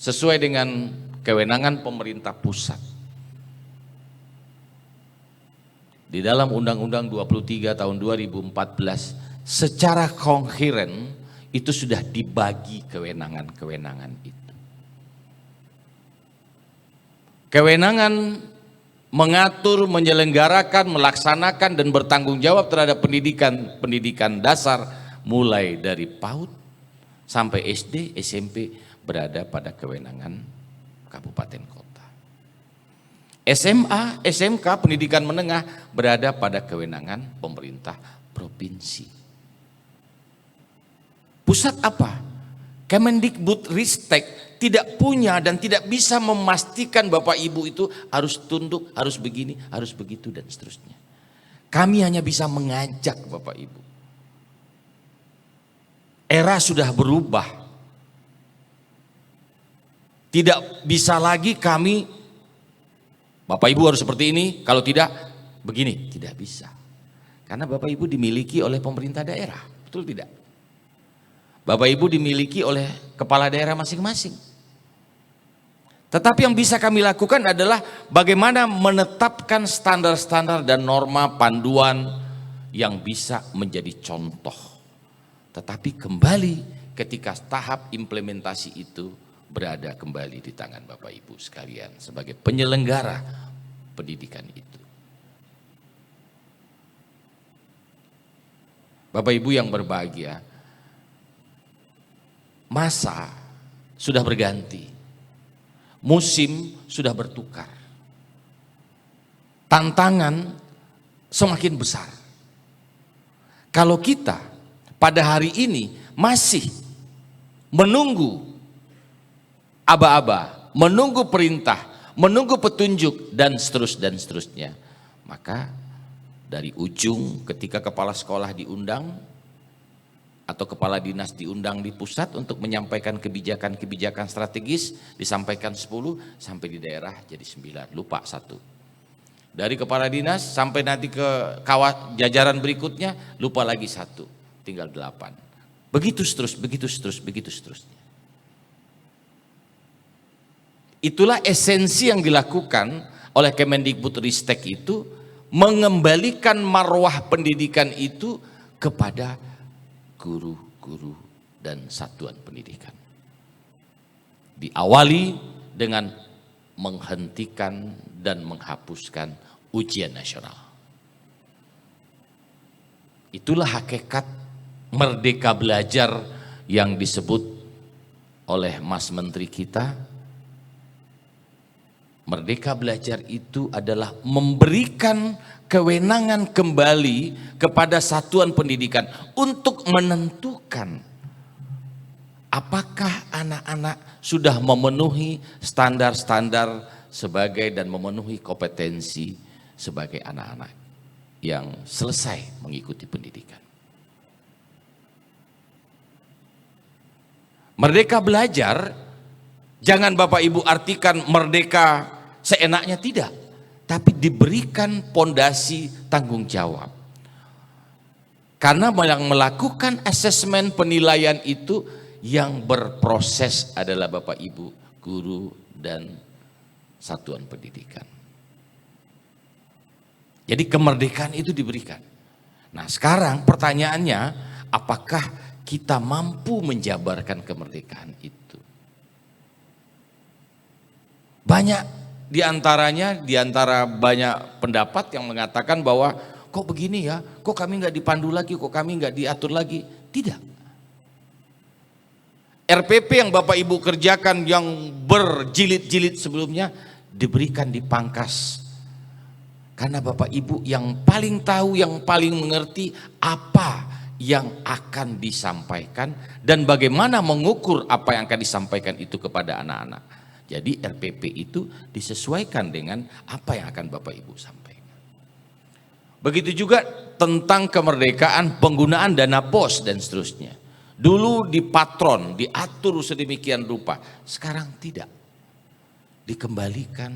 sesuai dengan kewenangan pemerintah pusat, di dalam Undang-Undang 23 tahun 2014 secara koheren itu sudah dibagi kewenangan-kewenangan itu. Kewenangan mengatur, menyelenggarakan, melaksanakan dan bertanggung jawab terhadap pendidikan dasar mulai dari PAUD sampai SD, SMP berada pada kewenangan kabupaten kota. SMA, SMK, pendidikan menengah berada pada kewenangan pemerintah provinsi. Pusat apa? Kemendikbudristek tidak punya dan tidak bisa memastikan Bapak Ibu itu harus tunduk, harus begini, harus begitu dan seterusnya. Kami hanya bisa mengajak Bapak Ibu. Era sudah berubah. Tidak bisa lagi kami, Bapak Ibu harus seperti ini, kalau tidak begini, tidak bisa. Karena Bapak Ibu dimiliki oleh pemerintah daerah, betul tidak? Bapak Ibu dimiliki oleh kepala daerah masing-masing. Tetapi yang bisa kami lakukan adalah bagaimana menetapkan standar-standar dan norma panduan yang bisa menjadi contoh. Tetapi kembali ketika tahap implementasi itu berada kembali di tangan Bapak Ibu sekalian sebagai penyelenggara pendidikan itu. Bapak Ibu yang berbahagia, masa sudah berganti, musim sudah bertukar, tantangan semakin besar. Kalau kita pada hari ini masih menunggu aba-aba, menunggu perintah, menunggu petunjuk dan seterusnya, maka dari ujung ketika kepala sekolah diundang atau kepala dinas diundang di pusat untuk menyampaikan kebijakan-kebijakan strategis, disampaikan 10, sampai di daerah jadi 9, lupa 1. Dari kepala dinas sampai nanti ke jajaran berikutnya, lupa lagi 1, tinggal 8. Begitu seterusnya. Itulah esensi yang dilakukan oleh Kemendikbudristek itu, mengembalikan marwah pendidikan itu kepada guru-guru dan satuan pendidikan. Diawali dengan menghentikan dan menghapuskan ujian nasional. Itulah hakikat merdeka belajar yang disebut oleh Mas Menteri kita. Merdeka belajar itu adalah memberikan kewenangan kembali kepada satuan pendidikan untuk menentukan apakah anak-anak sudah memenuhi standar-standar sebagai dan memenuhi kompetensi sebagai anak-anak yang selesai mengikuti pendidikan. Merdeka belajar, jangan Bapak Ibu artikan merdeka seenaknya, tidak. Tapi diberikan pondasi tanggung jawab. Karena yang melakukan asesmen penilaian itu yang berproses adalah Bapak Ibu guru dan satuan pendidikan. Jadi kemerdekaan itu diberikan. Nah sekarang pertanyaannya, apakah kita mampu menjabarkan kemerdekaan itu? Banyak diantaranya, diantara banyak pendapat yang mengatakan bahwa kok begini ya, kok kami nggak dipandu lagi, kok kami nggak diatur lagi. Tidak. RPP yang Bapak Ibu kerjakan yang berjilid-jilid sebelumnya diberikan dipangkas. Karena Bapak Ibu yang paling tahu, yang paling mengerti apa yang akan disampaikan dan bagaimana mengukur apa yang akan disampaikan itu kepada anak-anak. Jadi RPP itu disesuaikan dengan apa yang akan Bapak Ibu sampaikan. Begitu juga tentang kemerdekaan penggunaan dana BOS dan seterusnya. Dulu dipatron, diatur sedemikian rupa, sekarang tidak. Dikembalikan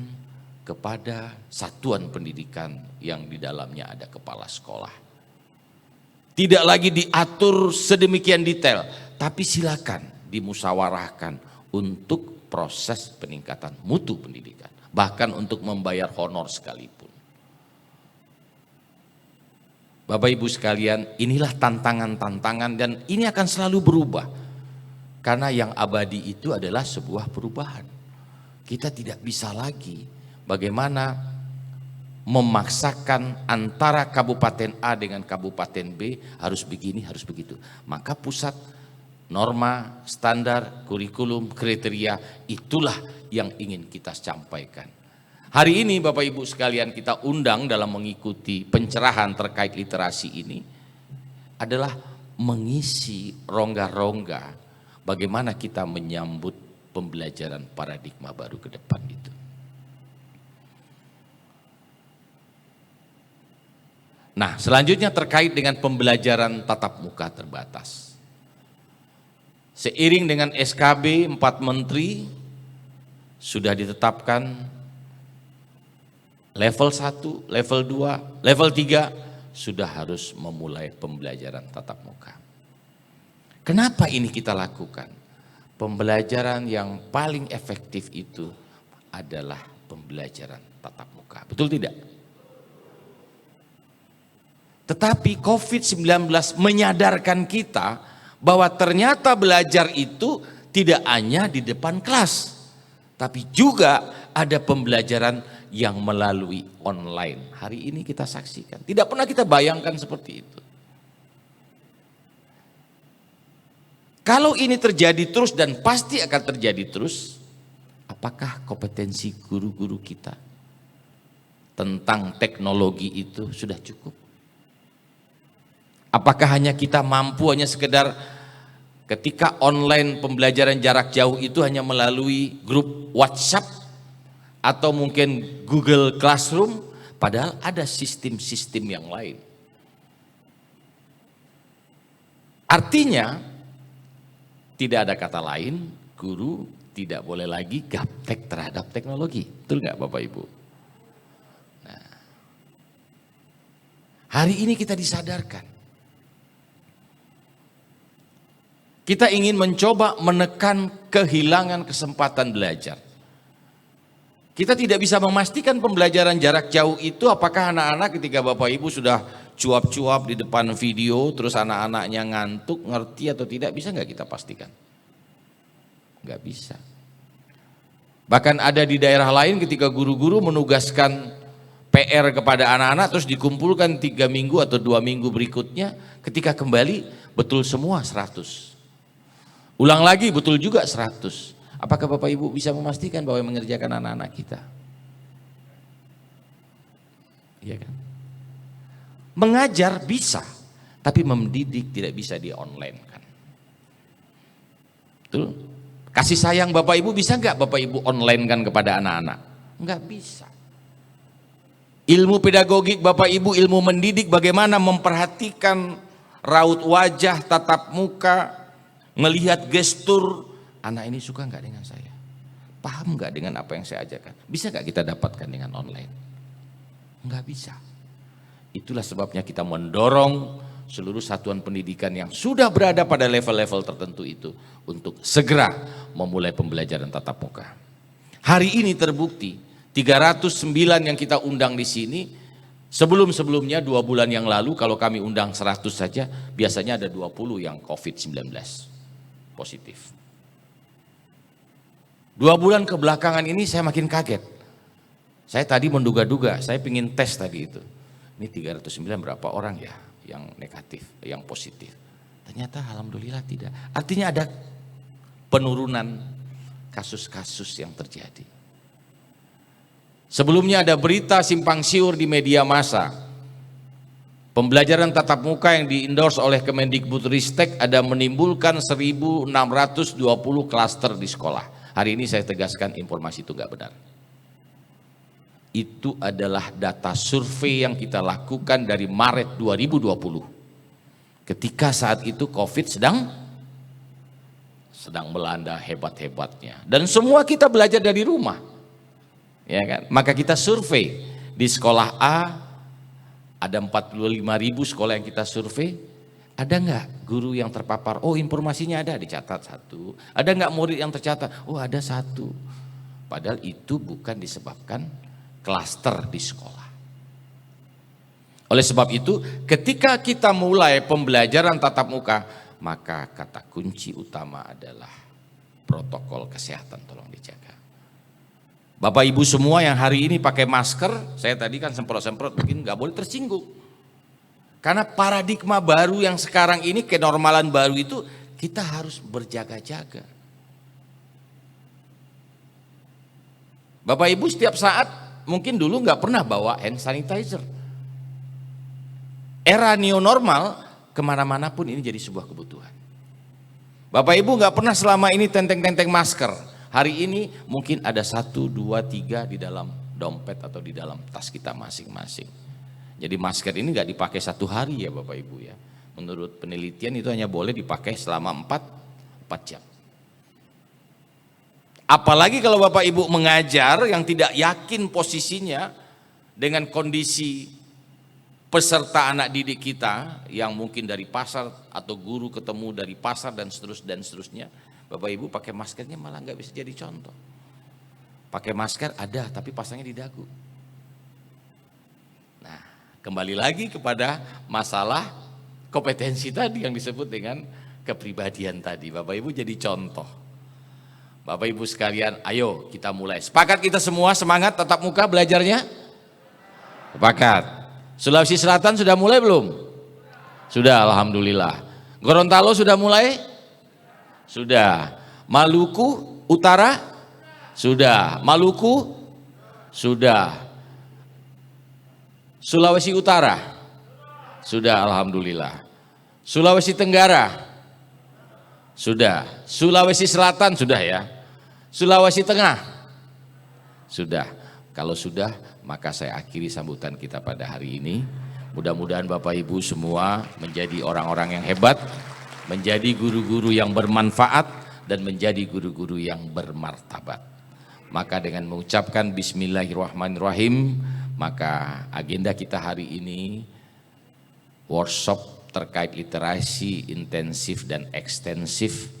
kepada satuan pendidikan yang di dalamnya ada kepala sekolah. Tidak lagi diatur sedemikian detail, tapi silakan dimusyawarahkan untuk proses peningkatan mutu pendidikan, bahkan untuk membayar honor sekalipun. Bapak Ibu sekalian, inilah tantangan-tantangan dan ini akan selalu berubah. Karena yang abadi itu adalah sebuah perubahan. Kita tidak bisa lagi bagaimana memaksakan antara kabupaten A dengan kabupaten B harus begini, harus begitu. Maka pusat norma, standar, kurikulum, kriteria itulah yang ingin kita sampaikan. Hari ini Bapak Ibu sekalian kita undang dalam mengikuti pencerahan terkait literasi ini adalah mengisi rongga-rongga bagaimana kita menyambut pembelajaran paradigma baru ke depan itu. Nah, selanjutnya terkait dengan pembelajaran tatap muka terbatas. Seiring dengan SKB 4 Menteri sudah ditetapkan level 1, level 2, level 3 sudah harus memulai pembelajaran tatap muka. Kenapa ini kita lakukan? Pembelajaran yang paling efektif itu adalah pembelajaran tatap muka. Betul tidak? Tetapi COVID-19 menyadarkan kita bahwa ternyata belajar itu tidak hanya di depan kelas, tapi juga ada pembelajaran yang melalui online. Hari ini kita saksikan. Tidak pernah kita bayangkan seperti itu. Kalau ini terjadi terus dan pasti akan terjadi terus, apakah kompetensi guru-guru kita tentang teknologi itu sudah cukup? Apakah hanya kita mampu hanya sekedar ketika online pembelajaran jarak jauh itu hanya melalui grup WhatsApp atau mungkin Google Classroom, padahal ada sistem-sistem yang lain. Artinya tidak ada kata lain, guru tidak boleh lagi gaptek terhadap teknologi. Betul nggak Bapak Ibu? Nah, hari ini kita disadarkan. Kita ingin mencoba menekan kehilangan kesempatan belajar. Kita tidak bisa memastikan pembelajaran jarak jauh itu apakah anak-anak ketika Bapak Ibu sudah cuap-cuap di depan video terus anak-anaknya ngantuk, ngerti atau tidak, bisa nggak kita pastikan? Nggak bisa. Bahkan ada di daerah lain ketika guru-guru menugaskan PR kepada anak-anak terus dikumpulkan 3 minggu atau 2 minggu berikutnya, ketika kembali betul semua 100. Ulang lagi betul juga 100. Apakah Bapak Ibu bisa memastikan bahwa yang mengerjakan anak-anak kita? Iya kan? Mengajar bisa, tapi mendidik tidak bisa di online kan. Betul? Kasih sayang Bapak Ibu bisa nggak Bapak Ibu online kan kepada anak-anak? Nggak bisa. Ilmu pedagogik Bapak Ibu, ilmu mendidik bagaimana memperhatikan raut wajah, tatap muka, melihat gestur, anak ini suka nggak dengan saya? Paham nggak dengan apa yang saya ajarkan? Bisa nggak kita dapatkan dengan online? Nggak bisa. Itulah sebabnya kita mendorong seluruh satuan pendidikan yang sudah berada pada level-level tertentu itu untuk segera memulai pembelajaran tatap muka. Hari ini terbukti 309 yang kita undang di sini, sebelum-sebelumnya 2 bulan yang lalu kalau kami undang 100 saja biasanya ada 20 yang COVID-19 positif. 2 bulan kebelakangan ini saya makin kaget. Saya tadi menduga-duga, saya ingin tes tadi itu. Ini 309 berapa orang ya yang negatif, yang positif. Ternyata alhamdulillah tidak. Artinya ada penurunan kasus-kasus yang terjadi. Sebelumnya ada berita simpang siur di media massa. Pembelajaran tatap muka yang di-endorse oleh Kemendikbudristek ada menimbulkan 1.620 klaster di sekolah. Hari ini saya tegaskan informasi itu enggak benar. Itu adalah data survei yang kita lakukan dari Maret 2020. Ketika saat itu COVID sedang melanda hebat-hebatnya. Dan semua kita belajar dari rumah. Ya kan? Maka kita survei di sekolah A ada 45.000 sekolah yang kita survei. Ada nggak guru yang terpapar? Oh, informasinya ada, dicatat satu. Ada nggak murid yang tercatat? Oh, ada satu. Padahal itu bukan disebabkan klaster di sekolah. Oleh sebab itu, ketika kita mulai pembelajaran tatap muka, maka kata kunci utama adalah protokol kesehatan tolong dijaga. Bapak Ibu semua yang hari ini pakai masker, saya tadi kan semprot-semprot, mungkin nggak boleh tersinggung. Karena paradigma baru yang sekarang ini, kenormalan baru itu, kita harus berjaga-jaga. Bapak Ibu setiap saat, mungkin dulu nggak pernah bawa hand sanitizer. Era new normal, kemana-mana pun ini jadi sebuah kebutuhan. Bapak Ibu nggak pernah selama ini tenteng-tenteng masker. Hari ini mungkin ada 1, 2, 3 di dalam dompet atau di dalam tas kita masing-masing. Jadi masker ini nggak dipakai 1 hari ya Bapak Ibu ya. Menurut penelitian itu hanya boleh dipakai selama 4 jam. Apalagi kalau Bapak Ibu mengajar yang tidak yakin posisinya dengan kondisi peserta anak didik kita yang mungkin dari pasar atau guru ketemu dari pasar dan seterusnya. Bapak Ibu pakai maskernya malah nggak bisa jadi contoh. Pakai masker ada tapi pasangnya di dagu. Nah, kembali lagi kepada masalah kompetensi tadi yang disebut dengan kepribadian tadi. Bapak Ibu jadi contoh. Bapak Ibu sekalian, ayo kita mulai. Sepakat kita semua semangat tatap muka belajarnya? Sepakat. Sulawesi Selatan sudah mulai belum? Sudah, alhamdulillah. Gorontalo sudah mulai? Sudah. Maluku Utara? Sudah. Maluku? Sudah. Sulawesi Utara? Sudah, alhamdulillah. Sulawesi Tenggara? Sudah. Sulawesi Selatan sudah ya. Sulawesi Tengah? Sudah. Kalau sudah, maka saya akhiri sambutan kita pada hari ini. Mudah-mudahan Bapak Ibu semua menjadi orang-orang yang hebat, menjadi guru-guru yang bermanfaat, dan menjadi guru-guru yang bermartabat. Maka dengan mengucapkan Bismillahirrahmanirrahim, maka agenda kita hari ini workshop terkait literasi intensif dan ekstensif.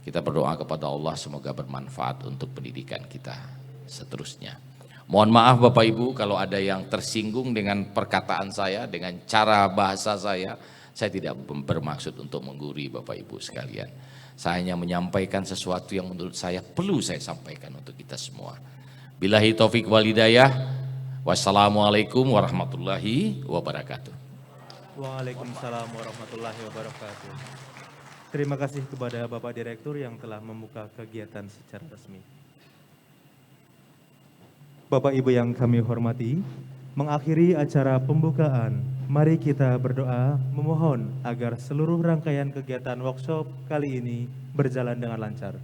Kita berdoa kepada Allah semoga bermanfaat untuk pendidikan kita seterusnya. Mohon maaf Bapak Ibu kalau ada yang tersinggung dengan perkataan saya, dengan cara bahasa saya tidak bermaksud untuk menggurui Bapak Ibu sekalian. Saya hanya menyampaikan sesuatu yang menurut saya perlu saya sampaikan untuk kita semua. Billahi taufik wal hidayah. Wassalamualaikum warahmatullahi wabarakatuh. Waalaikumsalam warahmatullahi wabarakatuh. Terima kasih kepada Bapak Direktur yang telah membuka kegiatan secara resmi. Bapak Ibu yang kami hormati, mengakhiri acara pembukaan, mari kita berdoa memohon agar seluruh rangkaian kegiatan workshop kali ini berjalan dengan lancar.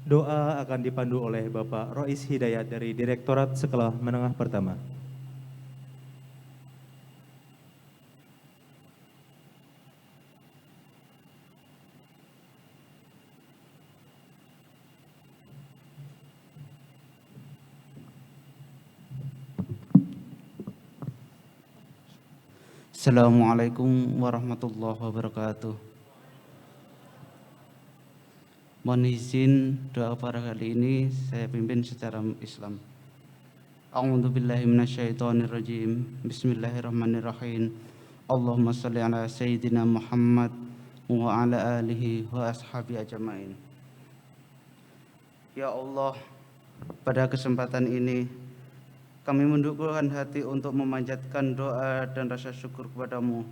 Doa akan dipandu oleh Bapak Rois Hidayat dari Direktorat Sekolah Menengah Pertama. Assalamualaikum warahmatullahi wabarakatuh. Mohon izin doa pada kali ini saya pimpin secara Islam. A'udzubillahi minasyaitonirrajim. Bismillahirrahmanirrahim. Allahumma shalli ala sayyidina Muhammad wa ala alihi wa ashabi ajmain. Ya Allah, pada kesempatan ini kami mendukungkan hati untuk memanjatkan doa dan rasa syukur kepadamu.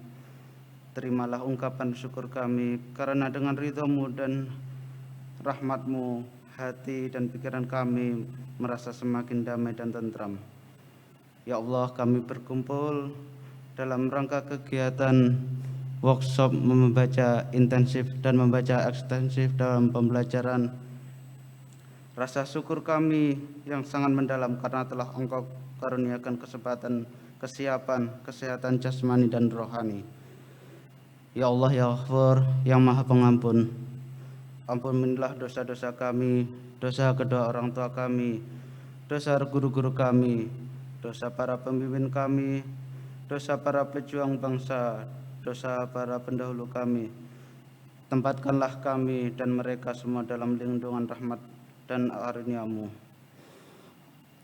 Terimalah ungkapan syukur kami, karena dengan ridhamu dan rahmatmu, hati dan pikiran kami merasa semakin damai dan tentram. Ya Allah, kami berkumpul dalam rangka kegiatan workshop membaca intensif dan membaca ekstensif dalam pembelajaran. Rasa syukur kami yang sangat mendalam karena telah Engkau karuniakan kesempatan, kesiapan, kesehatan jasmani dan rohani. Ya Allah, ya Ghafur, yang Maha Pengampun, ampunilah dosa-dosa kami, dosa kedua orang tua kami, dosa guru-guru kami, dosa para pemimpin kami, dosa para pejuang bangsa, dosa para pendahulu kami. Tempatkanlah kami dan mereka semua dalam lindungan rahmat dan karunia-Mu.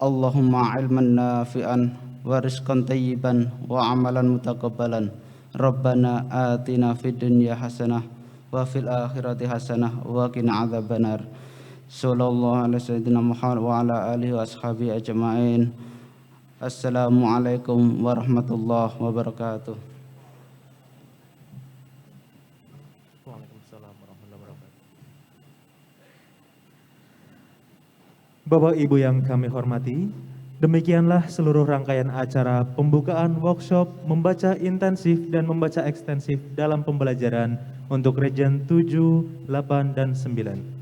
Allahumma ilman nafi'an wa rizqan tayyiban wa amalan mutaqabbalan. Rabbana atina fid dunya hasanah wa fil akhirati hasanah wa qina adzabannar. Sallallahu alaihi sayyidina Muhammad wa ala alihi wa ashabihi ajma'in. Assalamualaikum warahmatullahi wabarakatuh. Waalaikumsalam warahmatullahi wabarakatuh. Bapak Ibu yang kami hormati, demikianlah seluruh rangkaian acara pembukaan workshop membaca intensif dan membaca ekstensif dalam pembelajaran untuk Region 7, 8, dan 9.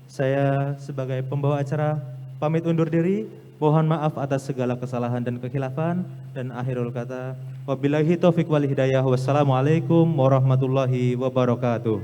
Saya sebagai pembawa acara pamit undur diri, mohon maaf atas segala kesalahan dan kekhilafan, dan akhirul kata, wabillahi taufiq wal hidayah, wassalamualaikum warahmatullahi wabarakatuh.